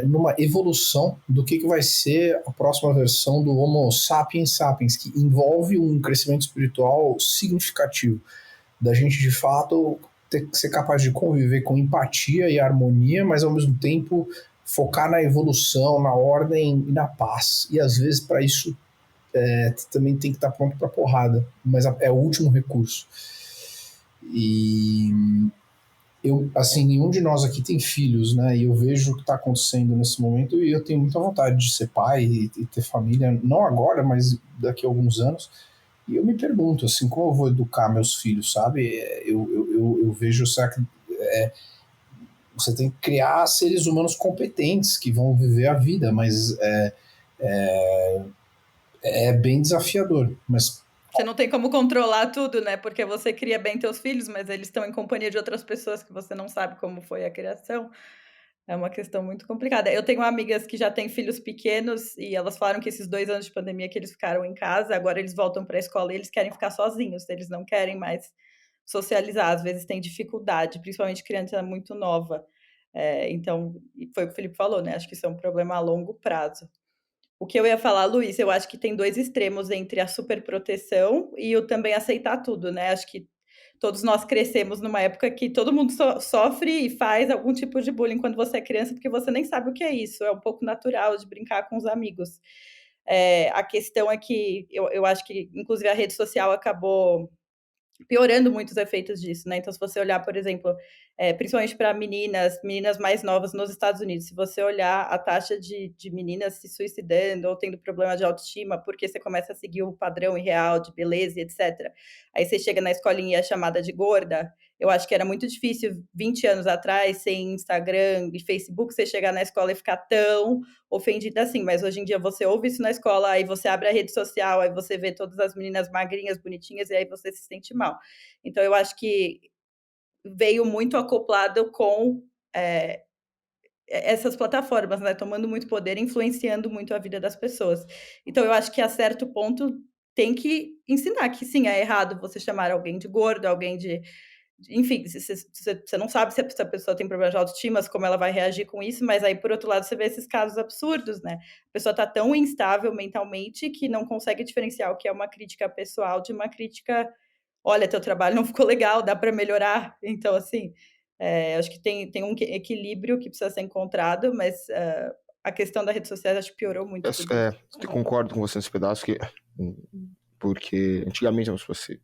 [SPEAKER 1] numa evolução do que vai ser a próxima versão do Homo sapiens sapiens, que envolve um crescimento espiritual significativo, da gente de fato ter que ser capaz de conviver com empatia e harmonia, mas ao mesmo tempo focar na evolução, na ordem e na paz. E às vezes para isso também tem que estar pronto para porrada, mas é o último recurso. E nenhum de nós aqui tem filhos, né? E eu vejo o que está acontecendo nesse momento e eu tenho muita vontade de ser pai e ter família, não agora, mas daqui a alguns anos. E eu me pergunto, assim, como eu vou educar meus filhos, sabe? Eu vejo, será que você tem que criar seres humanos competentes que vão viver a vida, mas é bem desafiador. Mas
[SPEAKER 4] você não tem como controlar tudo, né? Porque você cria bem teus filhos, mas eles estão em companhia de outras pessoas que você não sabe como foi a criação. É uma questão muito complicada. Eu tenho amigas que já têm filhos pequenos e elas falaram que esses 2 anos de pandemia que eles ficaram em casa, agora eles voltam para a escola e eles querem ficar sozinhos, eles não querem mais socializar, às vezes tem dificuldade, principalmente criança muito nova. Então, foi o que o Felipe falou, né? Acho que isso é um problema a longo prazo. O que eu ia falar, Luiz, eu acho que tem 2 extremos entre a superproteção e o também aceitar tudo, né? Acho que todos nós crescemos numa época que todo mundo sofre e faz algum tipo de bullying quando você é criança, porque você nem sabe o que é isso. É um pouco natural de brincar com os amigos. A questão é que eu acho que, inclusive, a rede social acabou piorando muito os efeitos disso, né? Então, se você olhar, por exemplo, principalmente para meninas mais novas nos Estados Unidos, se você olhar a taxa de meninas se suicidando ou tendo problema de autoestima, porque você começa a seguir o padrão irreal de beleza e etc. Aí você chega na escolinha e é chamada de gorda. Eu acho que era muito difícil 20 anos atrás, sem Instagram e Facebook, você chegar na escola e ficar tão ofendida assim, mas hoje em dia você ouve isso na escola, aí você abre a rede social, aí você vê todas as meninas magrinhas, bonitinhas, e aí você se sente mal. Então, eu acho que veio muito acoplado com essas plataformas, né? Tomando muito poder, influenciando muito a vida das pessoas. Então, eu acho que a certo ponto tem que ensinar que sim, é errado você chamar alguém de gordo, alguém de... Enfim, você não sabe se a pessoa tem problema de autoestima, como ela vai reagir com isso, mas aí, por outro lado, você vê esses casos absurdos, né? A pessoa está tão instável mentalmente que não consegue diferenciar o que é uma crítica pessoal de uma crítica, olha, teu trabalho não ficou legal, dá para melhorar. Então, assim, acho que tem um equilíbrio que precisa ser encontrado, mas a questão da rede social acho que piorou muito tudo isso.
[SPEAKER 2] Eu concordo com você nesse pedaço, que Porque antigamente, se fosse,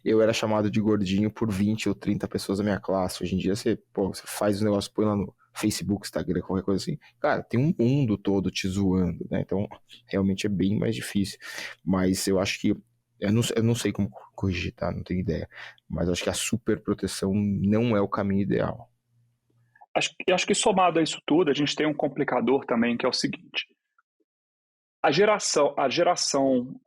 [SPEAKER 2] eu era chamado de gordinho por 20 ou 30 pessoas da minha classe. Hoje em dia você faz o negócio, põe lá no Facebook, Instagram, qualquer coisa assim. Cara, tem um mundo todo te zoando, né? Então, realmente é bem mais difícil. Mas eu acho que, eu não sei como corrigir, tá? Não tenho ideia. Mas acho que a super proteção não é o caminho ideal.
[SPEAKER 3] Acho que somado a isso tudo, a gente tem um complicador também, que é o seguinte: a nossa geração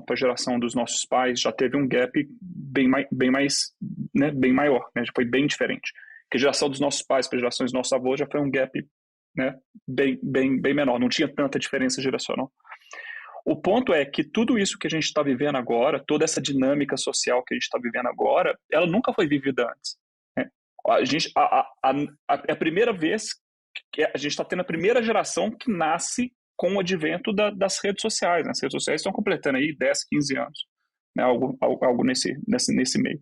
[SPEAKER 3] para a geração dos nossos pais já teve um gap bem mais, né, bem maior, né, já foi bem diferente. Que a geração dos nossos pais para a geração dos nossos avós já foi um gap, né, bem menor, não tinha tanta diferença geracional. O ponto é que tudo isso que a gente está vivendo agora, toda essa dinâmica social que a gente está vivendo agora, ela nunca foi vivida antes, né? É a primeira vez que a gente está tendo a primeira geração que nasce com o advento das redes sociais, né? As redes sociais estão completando aí 10, 15 anos, né? Algo nesse meio.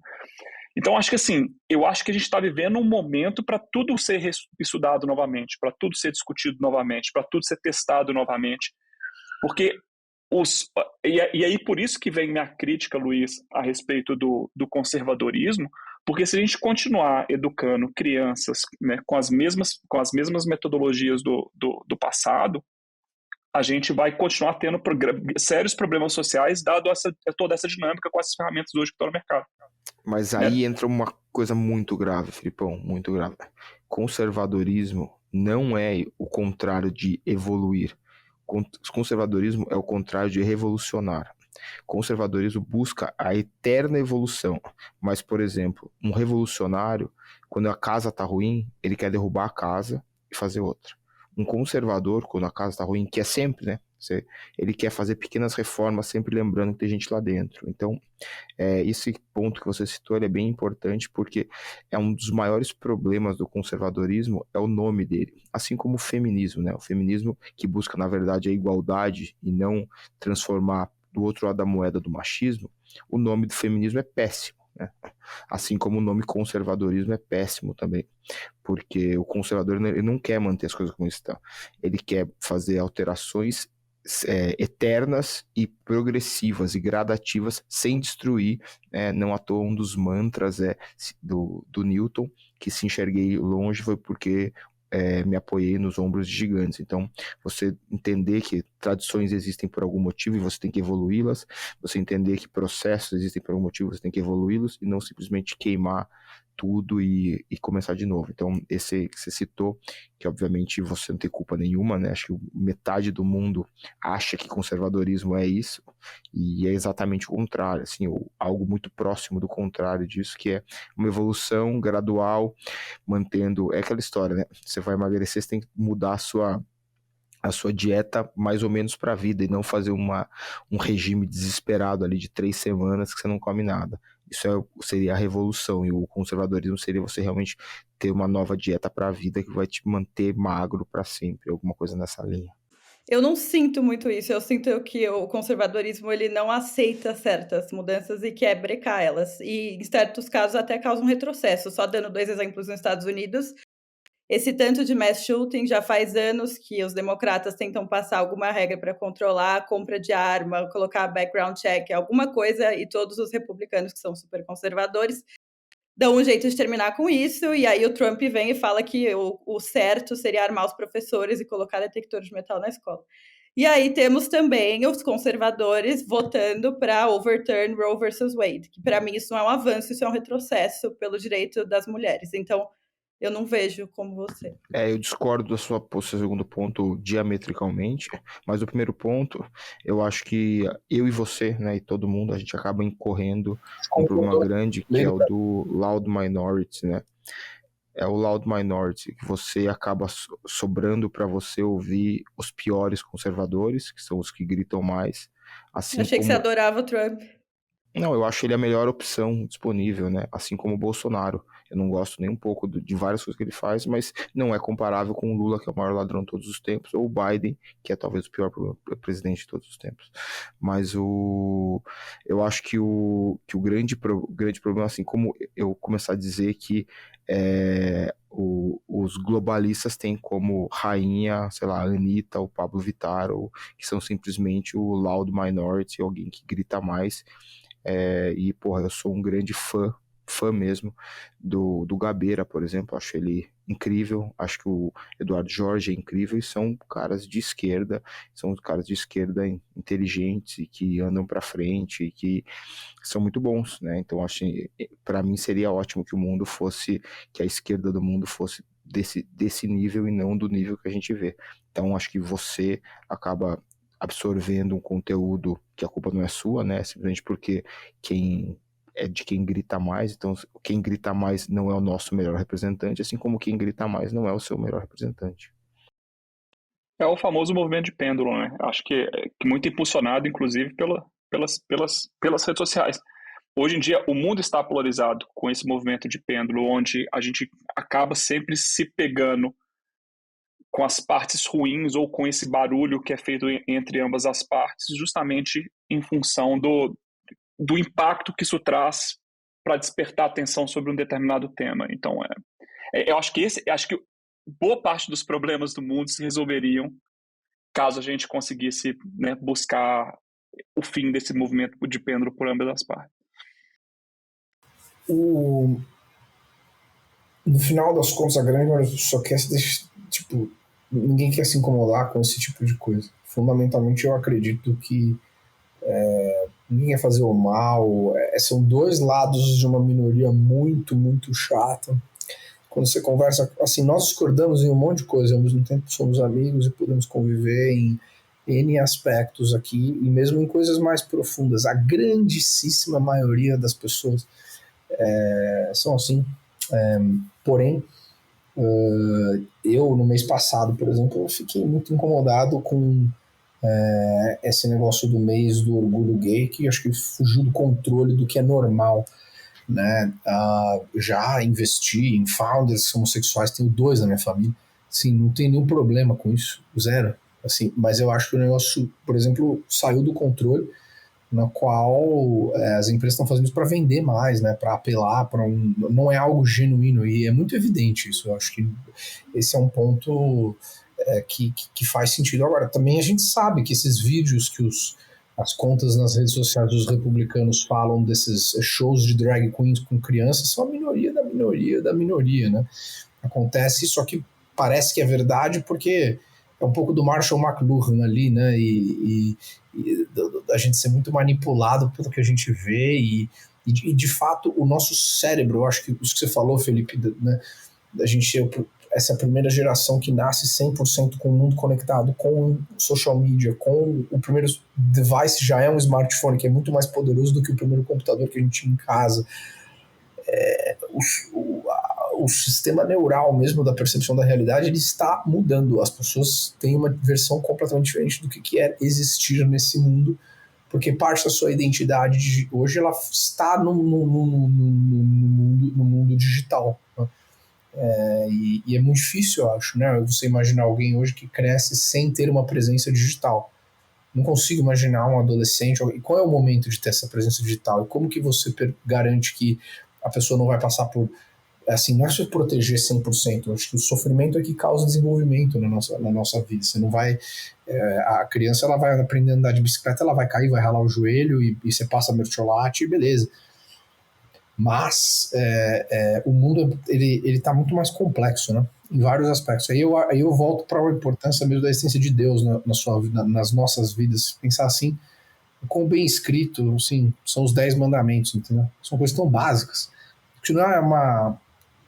[SPEAKER 3] Então, acho que assim, eu acho que a gente está vivendo um momento para tudo ser estudado novamente, para tudo ser discutido novamente, para tudo ser testado novamente, porque e aí por isso que vem minha crítica, Luiz, a respeito do conservadorismo, porque se a gente continuar educando crianças, né, com as mesmas metodologias do passado, a gente vai continuar tendo sérios problemas sociais, dado toda essa dinâmica com essas ferramentas hoje que estão no mercado.
[SPEAKER 2] Mas aí entra uma coisa muito grave, Filipão, muito grave. Conservadorismo não é o contrário de evoluir. Conservadorismo é o contrário de revolucionar. Conservadorismo busca a eterna evolução. Mas, por exemplo, um revolucionário, quando a casa está ruim, ele quer derrubar a casa e fazer outra. Um conservador, quando a casa está ruim, quer sempre, né? Ele quer fazer pequenas reformas, sempre lembrando que tem gente lá dentro. Então, esse ponto que você citou, ele é bem importante, porque é um dos maiores problemas do conservadorismo, é o nome dele. Assim como o feminismo, né? O feminismo que busca, na verdade, a igualdade e não transformar do outro lado da moeda do machismo, o nome do feminismo é péssimo, né? Assim como o nome conservadorismo é péssimo também, porque o conservador ele não quer manter as coisas como estão, ele quer fazer alterações eternas e progressivas e gradativas sem destruir, não à toa um dos mantras do Newton, que se enxerguei longe foi porque me apoiei nos ombros de gigantes. Então, você entender que tradições existem por algum motivo e você tem que evoluí-las, você entender que processos existem por algum motivo, você tem que evoluí-los e não simplesmente queimar tudo e começar de novo. Então, esse que você citou, que obviamente você não tem culpa nenhuma, né? Acho que metade do mundo acha que conservadorismo é isso, e é exatamente o contrário, assim, algo muito próximo do contrário disso, que é uma evolução gradual, mantendo, é aquela história, né? Você vai emagrecer, você tem que mudar a sua dieta mais ou menos para a vida e não fazer um regime desesperado ali de 3 semanas que você não come nada. Isso seria a revolução, e o conservadorismo seria você realmente ter uma nova dieta para a vida que vai te manter magro para sempre, alguma coisa nessa linha.
[SPEAKER 4] Eu não sinto muito isso, eu sinto que o conservadorismo ele não aceita certas mudanças e quer brecar elas, e em certos casos até causa um retrocesso. Só dando 2 exemplos nos Estados Unidos, esse tanto de mass shooting já faz anos que os democratas tentam passar alguma regra para controlar a compra de arma, colocar background check, alguma coisa, e todos os republicanos que são super conservadores dão um jeito de terminar com isso, e aí o Trump vem e fala que o certo seria armar os professores e colocar detector de metal na escola. E aí temos também os conservadores votando para overturn Roe versus Wade, que para mim isso não é um avanço, isso é um retrocesso pelo direito das mulheres. Então, eu não vejo como você.
[SPEAKER 2] Eu discordo do seu segundo ponto diametricalmente, mas o primeiro ponto, eu acho que eu e você, né, e todo mundo, a gente acaba incorrendo um problema grande, que é o do loud minority, né? É o loud minority, que você acaba sobrando para você ouvir os piores conservadores, que são os que gritam mais. Assim
[SPEAKER 4] Achei que você adorava o Trump.
[SPEAKER 2] Não, eu acho ele a melhor opção disponível, né? Assim como o Bolsonaro. Eu não gosto nem um pouco de várias coisas que ele faz, mas não é comparável com o Lula, que é o maior ladrão de todos os tempos, ou o Biden, que é talvez o pior presidente de todos os tempos. Mas eu acho que o grande problema, assim, como eu começar a dizer que os globalistas têm como rainha, sei lá, a Anitta, o Pablo Vittar, ou que são simplesmente o loud minority, alguém que grita mais. E, porra, eu sou um grande fã mesmo do Gabeira, por exemplo. Acho ele incrível, acho que o Eduardo Jorge é incrível, e são caras de esquerda inteligentes e que andam para frente e que são muito bons, né? Então, acho que para mim seria ótimo que o mundo fosse, que a esquerda do mundo fosse desse nível e não do nível que a gente vê. Então, acho que você acaba absorvendo um conteúdo que a culpa não é sua, né? Simplesmente porque quem grita mais, então quem grita mais não é o nosso melhor representante, assim como quem grita mais não é o seu melhor representante.
[SPEAKER 3] É o famoso movimento de pêndulo, né? Acho que muito impulsionado, inclusive, pelas redes sociais. Hoje em dia, o mundo está polarizado com esse movimento de pêndulo, onde a gente acaba sempre se pegando com as partes ruins ou com esse barulho que é feito entre ambas as partes, justamente em função do impacto que isso traz para despertar atenção sobre um determinado tema. Então, eu acho que boa parte dos problemas do mundo se resolveriam caso a gente conseguisse, né, buscar o fim desse movimento de pêndulo por ambas as partes.
[SPEAKER 1] No final das contas, a grande maioria só quer se deixar, tipo, ninguém quer se incomodar com esse tipo de coisa. Fundamentalmente, eu acredito que ninguém quer fazer o mal. São dois lados de uma minoria muito, muito chata. Quando você conversa, assim, nós discordamos em um monte de coisa, ao mesmo tempo somos amigos e podemos conviver em N aspectos aqui, e mesmo em coisas mais profundas. A grandíssima maioria das pessoas são assim. Porém, eu, no mês passado, por exemplo, eu fiquei muito incomodado com esse negócio do mês do orgulho gay, que acho que fugiu do controle do que é normal, né? Já investi em founders homossexuais, tenho 2 na minha família, assim, não tem nenhum problema com isso, zero, assim, mas eu acho que o negócio, por exemplo, saiu do controle, na qual as empresas estão fazendo isso para vender mais, né? Para apelar para não é algo genuíno, e é muito evidente isso. Eu acho que esse é um ponto que faz sentido. Agora, também a gente sabe que esses vídeos que as contas nas redes sociais dos republicanos falam desses shows de drag queens com crianças são a minoria da minoria da minoria, né? Acontece, só que parece que é verdade porque é um pouco do Marshall McLuhan ali, né? E a gente ser muito manipulado pelo que a gente vê e de fato o nosso cérebro, eu acho que isso que você falou, Felipe, né? A gente essa é a primeira geração que nasce 100% com o mundo conectado, com social media, com o primeiro device já é um smartphone, que é muito mais poderoso do que o primeiro computador que a gente tinha em casa. O sistema neural mesmo da percepção da realidade, ele está mudando. As pessoas têm uma versão completamente diferente do que é existir nesse mundo, porque parte da sua identidade hoje ela está no mundo digital, né? E é muito difícil, eu acho, né? Você imaginar alguém hoje que cresce sem ter uma presença digital. Não consigo imaginar um adolescente. E qual é o momento de ter essa presença digital? E como que você garante que a pessoa não vai passar por... Assim, não é se proteger 100%. Eu acho que o sofrimento é que causa desenvolvimento na nossa vida. Você não vai... a criança, ela vai aprender a andar de bicicleta, ela vai cair, vai ralar o joelho e você passa mertiolate e beleza. Mas o mundo ele está muito mais complexo, né? Em vários aspectos. Aí eu volto para a importância mesmo da essência de Deus nas nossas vidas. Pensar assim, com bem escrito, assim, são os 10 mandamentos, entendeu? São coisas tão básicas. Que não é uma...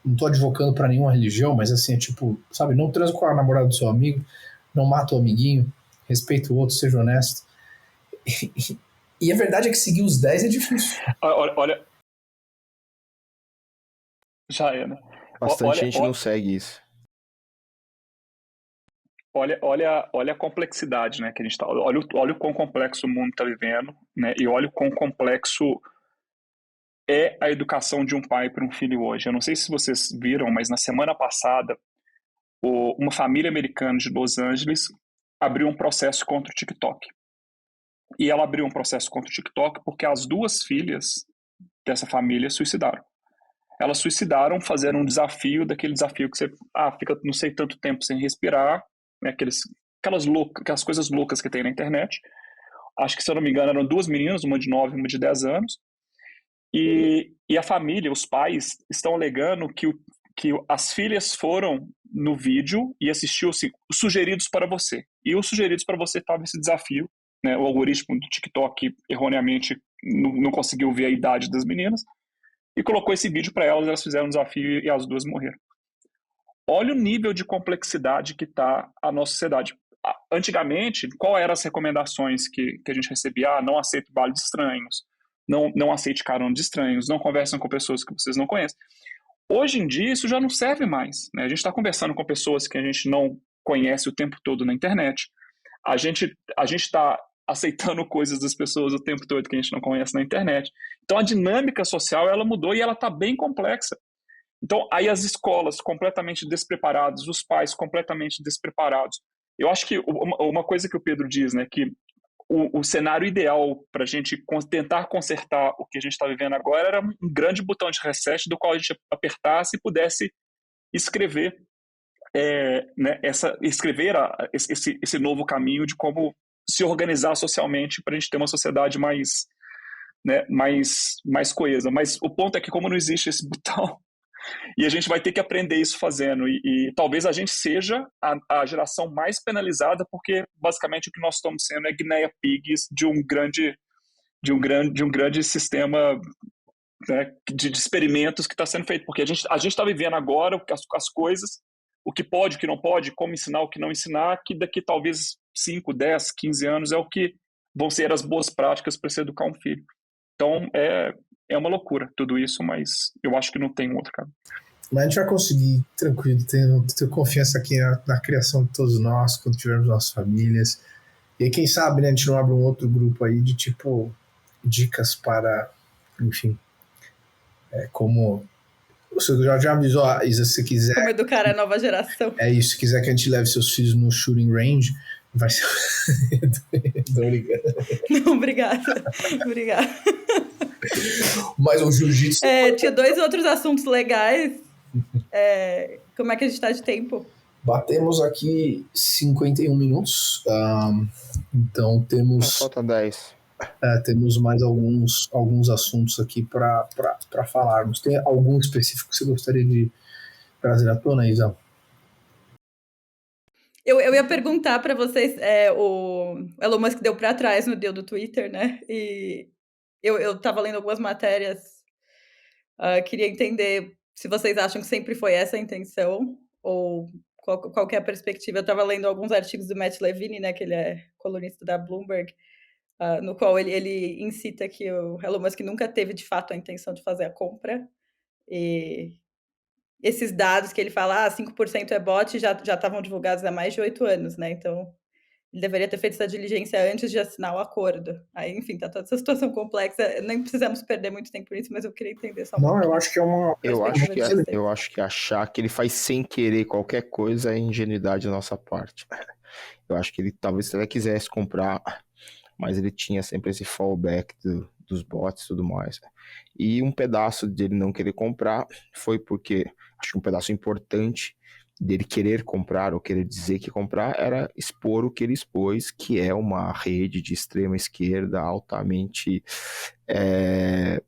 [SPEAKER 1] Não estou advocando para nenhuma religião, mas assim, é tipo, sabe, não transa com a namorada do seu amigo, não mata o amiguinho, respeita o outro, seja honesto. E a verdade é que seguir os 10 é difícil.
[SPEAKER 3] Olha, já é, né?
[SPEAKER 2] Bastante gente não segue isso.
[SPEAKER 3] Olha a complexidade, né, que a gente está. Olha o quão complexo o mundo está vivendo, né? E olha o quão complexo é a educação de um pai para um filho hoje. Eu não sei se vocês viram, mas na semana passada, uma família americana de Los Angeles abriu um processo contra o TikTok. E ela abriu um processo contra o TikTok porque as 2 filhas dessa família suicidaram. Elas suicidaram fazendo um desafio, daquele desafio que você fica não sei tanto tempo sem respirar, né, aquelas coisas loucas que tem na internet. Acho que, se eu não me engano, eram 2 meninas, uma de 9 e uma de 10 anos. E a família, os pais, estão alegando que as filhas foram no vídeo e assistiu assim, os sugeridos para você. E os sugeridos para você estava esse desafio, né? O algoritmo do TikTok erroneamente não conseguiu ver a idade das meninas e colocou esse vídeo para elas fizeram um desafio e as 2 morreram. Olha o nível de complexidade que está a nossa sociedade. Antigamente, qual eram as recomendações que a gente recebia? Não aceite baile de estranhos, não aceite carona de estranhos, não conversem com pessoas que vocês não conhecem. Hoje em dia, isso já não serve mais, né? A gente está conversando com pessoas que a gente não conhece o tempo todo na internet. A gente está aceitando coisas das pessoas o tempo todo que a gente não conhece na internet. Então, a dinâmica social, ela mudou e ela está bem complexa. Então, aí as escolas completamente despreparadas, os pais completamente despreparados. Eu acho que uma coisa que o Pedro diz, né, que o cenário ideal para a gente tentar consertar o que a gente está vivendo agora era um grande botão de reset do qual a gente apertasse e pudesse escrever, né, esse novo caminho de como se organizar socialmente para a gente ter uma sociedade mais, né, mais coesa. Mas o ponto é que, como não existe esse botão, e a gente vai ter que aprender isso fazendo, e talvez a gente seja a geração mais penalizada, porque basicamente o que nós estamos sendo é guinea pigs de um grande sistema, né, de experimentos que está sendo feito, porque a gente está vivendo agora as coisas, o que pode, o que não pode, como ensinar, o que não ensinar, que daqui talvez 5, 10, 15 anos é o que vão ser as boas práticas para se educar um filho. Então, é uma loucura tudo isso, mas eu acho que não tem outro caminho.
[SPEAKER 1] Mas a gente vai conseguir, tranquilo, ter confiança aqui na criação de todos nós, quando tivermos nossas famílias. E aí, quem sabe, né, a gente não abre um outro grupo aí de, tipo, dicas para, enfim, como... Você já avisou, Isa, se você quiser...
[SPEAKER 4] Como educar a nova geração.
[SPEAKER 1] É isso, se quiser que a gente leve seus filhos no shooting range, vai ser... Tô brincando.
[SPEAKER 4] Não, obrigada. Obrigada.
[SPEAKER 1] Mas o jiu-jitsu...
[SPEAKER 4] Tinha 2 outros assuntos legais. Como é que a gente está de tempo?
[SPEAKER 1] Batemos aqui 51 minutos. Então temos...
[SPEAKER 2] Falta 10.
[SPEAKER 1] Temos mais alguns assuntos aqui para falarmos. Tem algum específico que você gostaria de trazer à tona, Isa?
[SPEAKER 4] Eu ia perguntar para vocês, o Elon Musk deu para trás no deal do Twitter, né? E eu estava lendo algumas matérias, queria entender se vocês acham que sempre foi essa a intenção, ou qual que é a perspectiva. Eu estava lendo alguns artigos do Matt Levine, né, que ele é colunista da Bloomberg, no qual ele incita que o Elon Musk nunca teve, de fato, a intenção de fazer a compra. E esses dados que ele fala, 5% é bot, já estavam divulgados há mais de 8 anos, né? Então, ele deveria ter feito essa diligência antes de assinar o acordo. Aí, enfim, tá toda essa situação complexa. Nem precisamos perder muito tempo nisso, mas eu queria entender só um pouco.
[SPEAKER 1] Não, eu acho que é uma...
[SPEAKER 2] Eu acho que achar que ele faz sem querer qualquer coisa é ingenuidade da nossa parte. Eu acho que ele talvez até quisesse comprar, mas ele tinha sempre esse fallback dos bots e tudo mais. E um pedaço dele não querer comprar foi porque, acho que um pedaço importante dele querer comprar ou querer dizer que comprar era expor o que ele expôs, que é uma rede de extrema esquerda altamente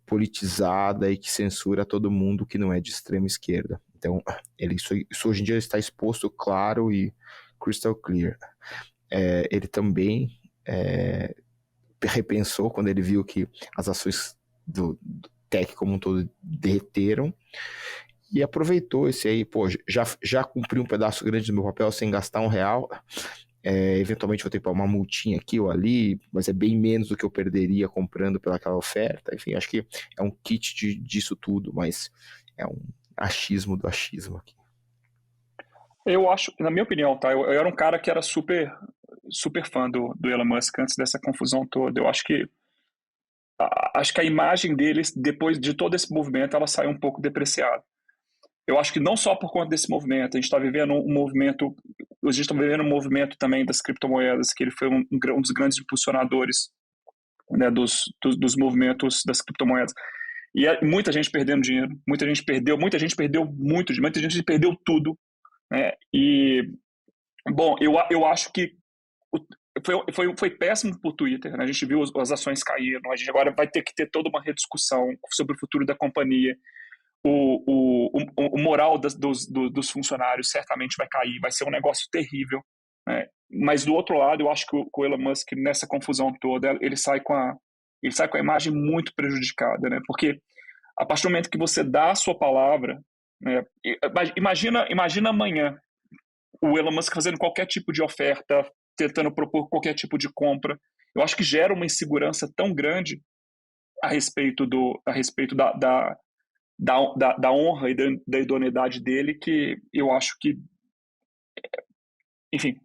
[SPEAKER 2] politizada e que censura todo mundo que não é de extrema esquerda. Então, isso hoje em dia está exposto claro e crystal clear. Ele também repensou quando ele viu que as ações do tech como um todo derreteram e aproveitou esse aí, já cumpri um pedaço grande do meu papel sem gastar R$1, eventualmente vou ter que pagar uma multinha aqui ou ali, mas é bem menos do que eu perderia comprando pelaquela oferta. Enfim, acho que é um kit disso tudo, mas é um achismo do achismo aqui.
[SPEAKER 3] Eu acho, na minha opinião, tá? Eu era um cara que era super fã do Elon Musk antes dessa confusão toda. Eu acho que acho que a imagem deles, depois de todo esse movimento, ela saiu um pouco depreciada. Eu acho que não só por conta desse movimento, a gente está vivendo um movimento, também das criptomoedas, que ele foi um dos grandes impulsionadores, né, dos movimentos das criptomoedas. E muita gente perdendo dinheiro, muita gente perdeu muito, muita gente perdeu tudo, né? E, bom, eu acho que foi péssimo para o Twitter, né? A gente viu as ações caíram, a gente agora vai ter que ter toda uma rediscussão sobre o futuro da companhia. O moral dos funcionários certamente vai cair, vai ser um negócio terrível, né? Mas do outro lado, eu acho que o Elon Musk, nessa confusão toda, ele sai com a imagem muito prejudicada, né? Porque a partir do momento que você dá a sua palavra, né? Imagina amanhã o Elon Musk fazendo qualquer tipo de oferta, tentando propor qualquer tipo de compra. Eu acho que gera uma insegurança tão grande a respeito da honra e da idoneidade dele, que eu acho que, enfim,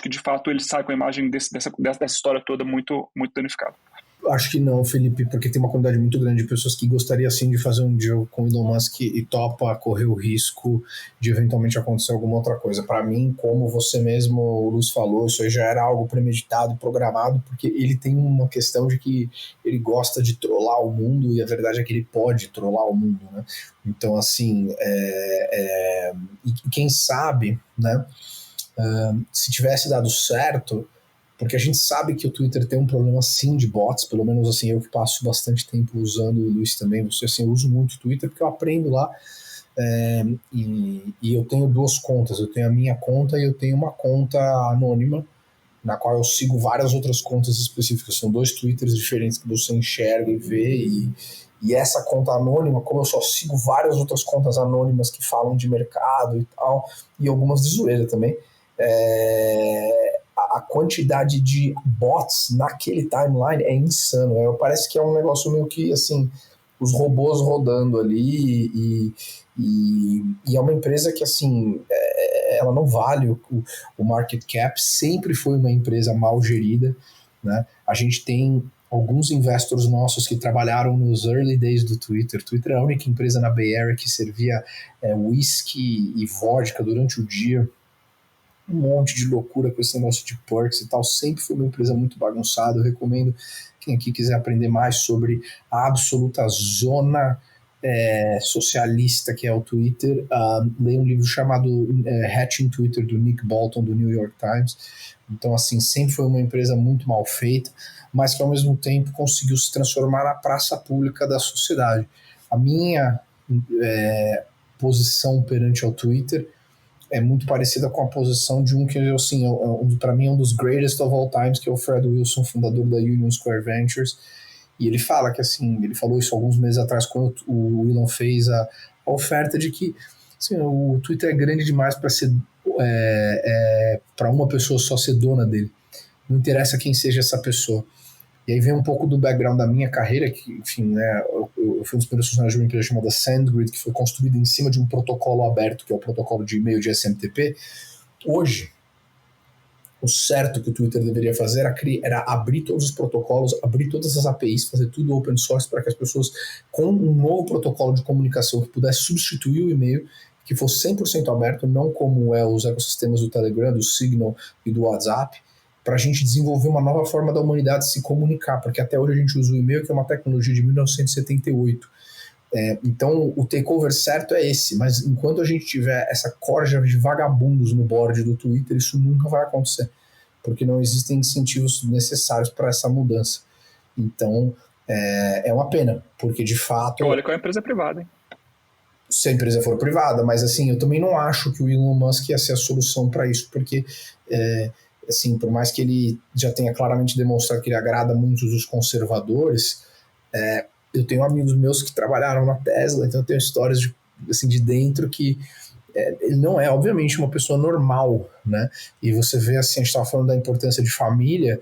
[SPEAKER 3] de fato ele sai com a imagem dessa história toda muito, muito danificada.
[SPEAKER 1] Acho que não, Felipe, porque tem uma comunidade muito grande de pessoas que gostaria sim de fazer um deal com o Elon Musk e topa correr o risco de eventualmente acontecer alguma outra coisa. Para mim, como você mesmo, o Luz falou, isso aí já era algo premeditado, programado, porque ele tem uma questão de que ele gosta de trollar o mundo e a verdade é que ele pode trollar o mundo, né? Então, assim, e quem sabe, né, se tivesse dado certo, porque a gente sabe que o Twitter tem um problema sim de bots, pelo menos assim, eu que passo bastante tempo usando, o Luiz também, assim, eu uso muito o Twitter porque eu aprendo lá, e eu tenho duas contas, eu tenho a minha conta e eu tenho uma conta anônima, na qual eu sigo várias outras contas específicas, são 2 Twitters diferentes que você enxerga e vê, e essa conta anônima, como eu só sigo várias outras contas anônimas que falam de mercado e tal, e algumas de zoeira também, a quantidade de bots naquele timeline é insano. Parece que é um negócio meio que, assim, os robôs rodando ali e é uma empresa que, assim, ela não vale o market cap, sempre foi uma empresa mal gerida, né? A gente tem alguns investors nossos que trabalharam nos early days do Twitter. Twitter é a única empresa na Bay Area que servia whisky e vodka durante o dia, um monte de loucura com esse negócio de perks e tal, sempre foi uma empresa muito bagunçada. Eu recomendo quem aqui quiser aprender mais sobre a absoluta zona socialista que é o Twitter, leia um livro chamado Hatching Twitter, do Nick Bolton, do New York Times. Então, assim, sempre foi uma empresa muito mal feita, mas que ao mesmo tempo conseguiu se transformar na praça pública da sociedade. A minha posição perante ao Twitter é muito parecida com a posição de um que, assim, para mim é um dos greatest of all times, que é o Fred Wilson, fundador da Union Square Ventures, e ele fala que, assim, ele falou isso alguns meses atrás, quando o Elon fez a oferta de que, assim, o Twitter é grande demais para ser para uma pessoa só ser dona dele, não interessa quem seja essa pessoa. E aí vem um pouco do background da minha carreira, que, enfim, né, eu fui um dos primeiros funcionários de uma empresa chamada SendGrid, que foi construída em cima de um protocolo aberto, que é o protocolo de e-mail de SMTP. Hoje, o certo que o Twitter deveria fazer era abrir todos os protocolos, abrir todas as APIs, fazer tudo open source para que as pessoas, com um novo protocolo de comunicação que pudesse substituir o e-mail, que fosse 100% aberto, não como os ecossistemas do Telegram, do Signal e do WhatsApp, para a gente desenvolver uma nova forma da humanidade se comunicar, porque até hoje a gente usa o e-mail, que é uma tecnologia de 1978. Então, o takeover certo é esse, mas enquanto a gente tiver essa corja de vagabundos no board do Twitter, isso nunca vai acontecer, porque não existem incentivos necessários para essa mudança. Então, é uma pena, porque de fato...
[SPEAKER 3] Olha, com a empresa privada, hein?
[SPEAKER 1] Se a empresa for privada, mas assim, eu também não acho que o Elon Musk ia ser a solução para isso, porque... assim, por mais que ele já tenha claramente demonstrado que ele agrada muitos dos conservadores, eu tenho amigos meus que trabalharam na Tesla, então eu tenho histórias de dentro que ele não é, obviamente, uma pessoa normal, né? E você vê, assim, a gente estava falando da importância de família,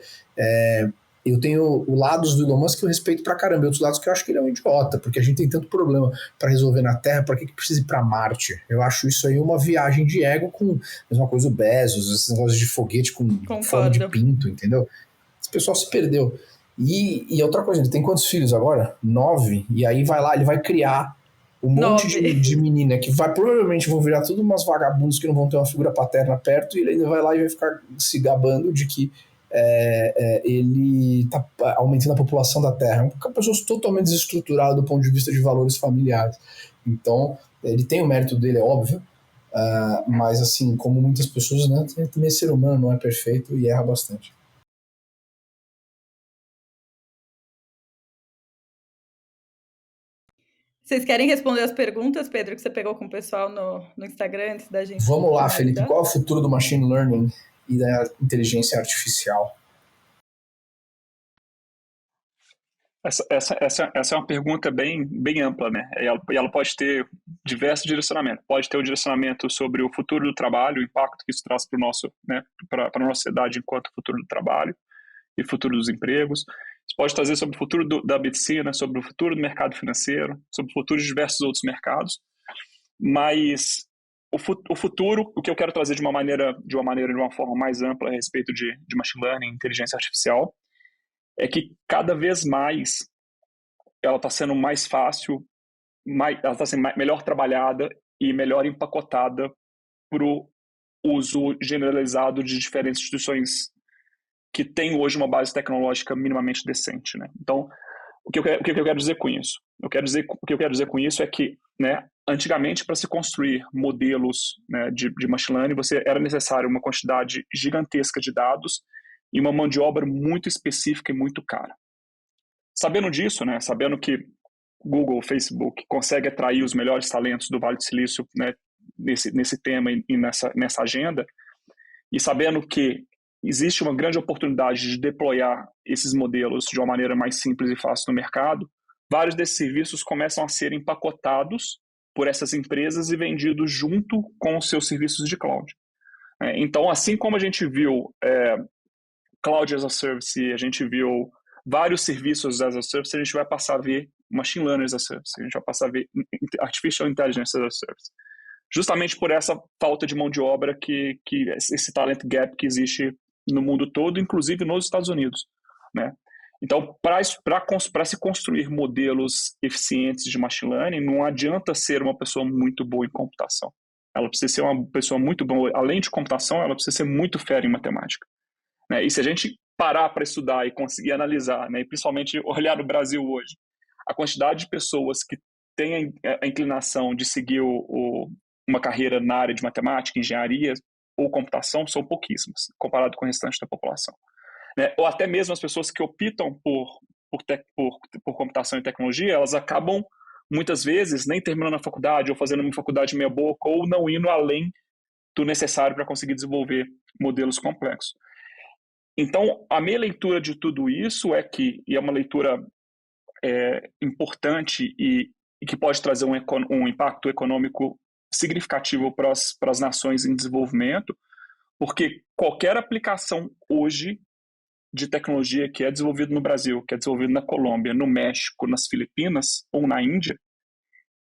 [SPEAKER 1] eu tenho lados do Elon Musk que eu respeito pra caramba, e outros lados que eu acho que ele é um idiota, porque a gente tem tanto problema para resolver na Terra, para que precisa ir pra Marte? Eu acho isso aí uma viagem de ego com a mesma coisa do Bezos, esses negócios de foguete com forma de pinto, entendeu? Esse pessoal se perdeu. E outra coisa, ele tem quantos filhos agora? 9. E aí vai lá, ele vai criar um monte de menina que provavelmente vão virar tudo umas vagabundos que não vão ter uma figura paterna perto, e ele ainda vai lá e vai ficar se gabando de que ele está aumentando a população da Terra. É uma pessoa totalmente desestruturada do ponto de vista de valores familiares. Então, ele tem o mérito dele, é óbvio, mas assim, como muitas pessoas, né, também ser humano, não é perfeito e erra bastante.
[SPEAKER 4] Vocês querem responder as perguntas, Pedro, que você pegou com o pessoal no Instagram antes da gente?
[SPEAKER 1] Vamos lá, Felipe. Qual é o futuro do machine learning e da inteligência artificial?
[SPEAKER 3] Essa é uma pergunta bem ampla, né? E ela pode ter diversos direcionamentos. Pode ter o direcionamento sobre o futuro do trabalho, o impacto que isso traz para a nossa sociedade enquanto futuro do trabalho e futuro dos empregos. Isso pode trazer sobre o futuro da medicina, sobre o futuro do mercado financeiro, sobre o futuro de diversos outros mercados. Mas o futuro, o que eu quero trazer de uma forma mais ampla a respeito de machine learning, inteligência artificial, é que cada vez mais ela está sendo mais fácil, ela está sendo melhor trabalhada e melhor empacotada para o uso generalizado de diferentes instituições que têm hoje uma base tecnológica minimamente decente, né? Então, o que eu quero dizer com isso? O que eu quero dizer com isso é que, né, antigamente, para se construir modelos, né, de machine learning, era necessário uma quantidade gigantesca de dados e uma mão de obra muito específica e muito cara. Sabendo disso, né, sabendo que Google, Facebook consegue atrair os melhores talentos do Vale do Silício, né, nesse tema e nessa agenda, e sabendo que existe uma grande oportunidade de deployar esses modelos de uma maneira mais simples e fácil no mercado, vários desses serviços começam a ser empacotados por essas empresas e vendidos junto com os seus serviços de cloud. Então, assim como a gente viu Cloud as a Service, a gente viu vários serviços as a Service, a gente vai passar a ver Machine Learning as a Service, a gente vai passar a ver Artificial Intelligence as a Service. Justamente por essa falta de mão de obra, esse talent gap que existe no mundo todo, inclusive nos Estados Unidos, né? Então, para se construir modelos eficientes de machine learning, não adianta ser uma pessoa muito boa em computação. Ela precisa ser uma pessoa muito boa, além de computação, ela precisa ser muito fera em matemática, né? E se a gente parar para estudar e conseguir analisar, né, e principalmente olhar no Brasil hoje, a quantidade de pessoas que têm a inclinação de seguir uma carreira na área de matemática, engenharia ou computação são pouquíssimas, comparado com o restante da população, né? Ou até mesmo as pessoas que optam por computação e tecnologia, elas acabam, muitas vezes, nem terminando a faculdade ou fazendo uma faculdade meia boca ou não indo além do necessário para conseguir desenvolver modelos complexos. Então, a minha leitura de tudo isso e é uma leitura importante e que pode trazer um impacto econômico significativo para as nações em desenvolvimento, porque qualquer aplicação hoje de tecnologia que é desenvolvida no Brasil, que é desenvolvida na Colômbia, no México, nas Filipinas ou na Índia,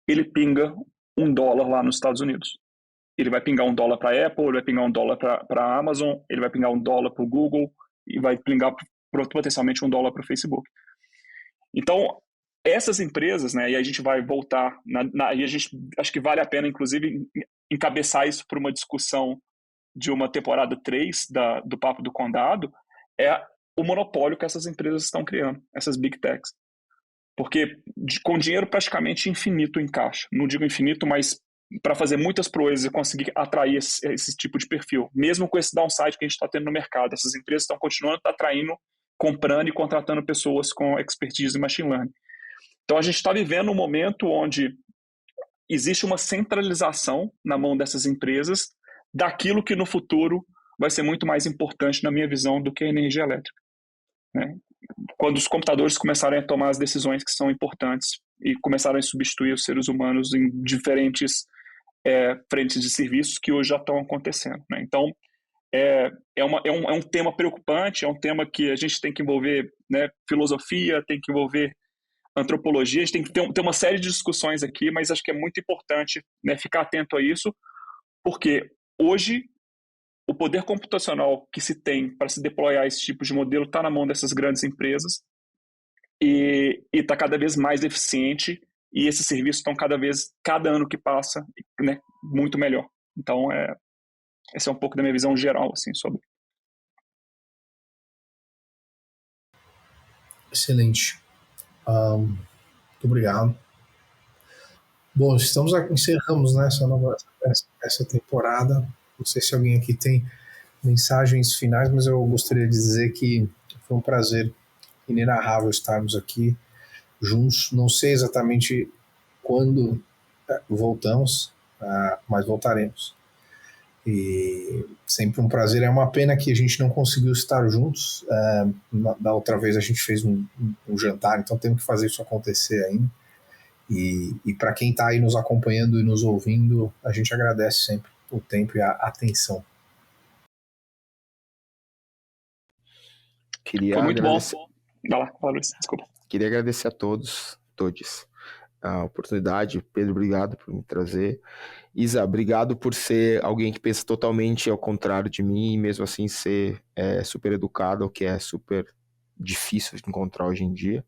[SPEAKER 3] ele pinga $1 lá nos Estados Unidos. Ele vai pingar $1 para a Apple, ele vai pingar $1 para a Amazon, ele vai pingar $1 para o Google e vai pingar potencialmente $1 para o Facebook. Então, essas empresas, né, e a gente vai voltar, e a gente acho que vale a pena, inclusive, encabeçar isso para uma discussão de uma temporada 3 do Papo do Condado, é o monopólio que essas empresas estão criando, essas big techs. Porque com dinheiro praticamente infinito em caixa, não digo infinito, mas para fazer muitas proezas e conseguir atrair esse tipo de perfil, mesmo com esse downside que a gente está tendo no mercado, essas empresas estão continuando atraindo, comprando e contratando pessoas com expertise em machine learning. Então, a gente está vivendo um momento onde existe uma centralização na mão dessas empresas daquilo que no futuro vai ser muito mais importante, na minha visão, do que a energia elétrica, né? Quando os computadores começarem a tomar as decisões que são importantes e começarem a substituir os seres humanos em diferentes frentes de serviços que hoje já estão acontecendo, né? Então, é um tema preocupante, é um tema que a gente tem que envolver, né, filosofia, tem que envolver antropologia, a gente tem que ter uma série de discussões aqui, mas acho que é muito importante, né, ficar atento a isso, porque hoje o poder computacional que se tem para se deployar esse tipo de modelo está na mão dessas grandes empresas, e está cada vez mais eficiente, e esses serviços estão cada ano que passa, né, muito melhor. Então, essa é um pouco da minha visão geral, assim, sobre.
[SPEAKER 1] Excelente. Muito obrigado. Bom, encerramos, né, essa temporada. Não sei se alguém aqui tem mensagens finais, mas eu gostaria de dizer que foi um prazer inenarrável estarmos aqui juntos. Não sei exatamente quando voltamos, mas voltaremos. E sempre um prazer. É uma pena que a gente não conseguiu estar juntos. Da outra vez a gente fez um jantar, então temos que fazer isso acontecer ainda. E para quem está aí nos acompanhando e nos ouvindo, a gente agradece sempre o tempo e a atenção.
[SPEAKER 3] Foi muito bom. Vai lá, fala, Luiz, desculpa.
[SPEAKER 2] Queria agradecer a todos a oportunidade. Pedro, obrigado por me trazer. Isa, obrigado por ser alguém que pensa totalmente ao contrário de mim e mesmo assim ser super educado, o que é super difícil de encontrar hoje em dia.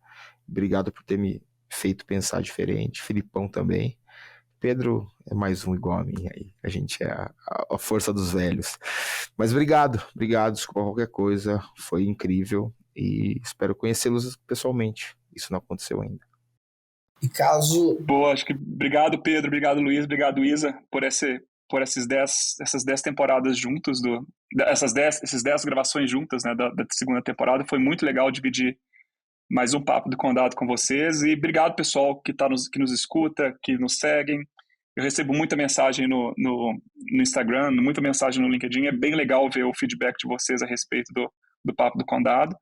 [SPEAKER 2] Obrigado por ter me feito pensar diferente. Filipão também. Pedro é mais um igual a mim aí. A gente é a força dos velhos. Mas obrigado, desculpa qualquer coisa. Foi incrível e espero conhecê-los pessoalmente. Isso não aconteceu ainda.
[SPEAKER 1] E caso...
[SPEAKER 3] Boa, acho que obrigado, Pedro, obrigado, Luiz, obrigado, Isa, por essas 10 temporadas juntos, essas 10 gravações juntas, né, da segunda temporada. Foi muito legal dividir mais um Papo do Condado com vocês. E obrigado, pessoal, que nos escuta, que nos seguem. Eu recebo muita mensagem no Instagram, muita mensagem no LinkedIn. É bem legal ver o feedback de vocês a respeito do Papo do Condado.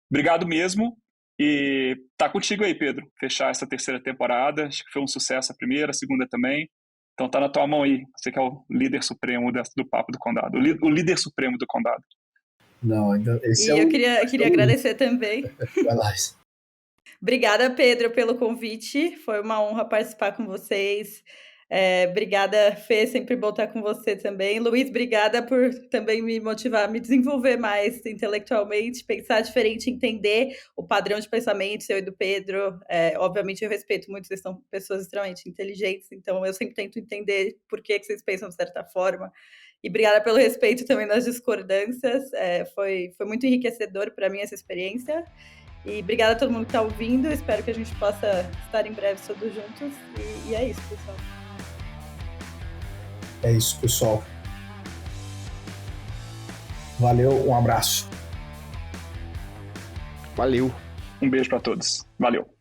[SPEAKER 3] Obrigado mesmo. E tá contigo aí, Pedro, fechar essa terceira temporada. Acho que foi um sucesso a primeira, a segunda também. Então tá na tua mão aí. Você que é o líder supremo do Papo do Condado. O líder supremo do Condado.
[SPEAKER 1] Não, ainda esse
[SPEAKER 4] eu queria agradecer também.
[SPEAKER 1] Vai lá.
[SPEAKER 4] Obrigada, Pedro, pelo convite. Foi uma honra participar com vocês. Obrigada, Fê, sempre bom estar com você também. Luiz, obrigada por também me motivar a me desenvolver mais intelectualmente, pensar diferente, entender o padrão de pensamento seu e do Pedro. Obviamente, eu respeito muito, vocês são pessoas extremamente inteligentes, então eu sempre tento entender por que vocês pensam de certa forma. E obrigada pelo respeito também nas discordâncias. Foi muito enriquecedor para mim essa experiência. E obrigada a todo mundo que está ouvindo. Espero que a gente possa estar em breve todos juntos. E é isso, pessoal.
[SPEAKER 1] É isso, pessoal. Valeu, um abraço.
[SPEAKER 2] Valeu.
[SPEAKER 3] Um beijo para todos. Valeu.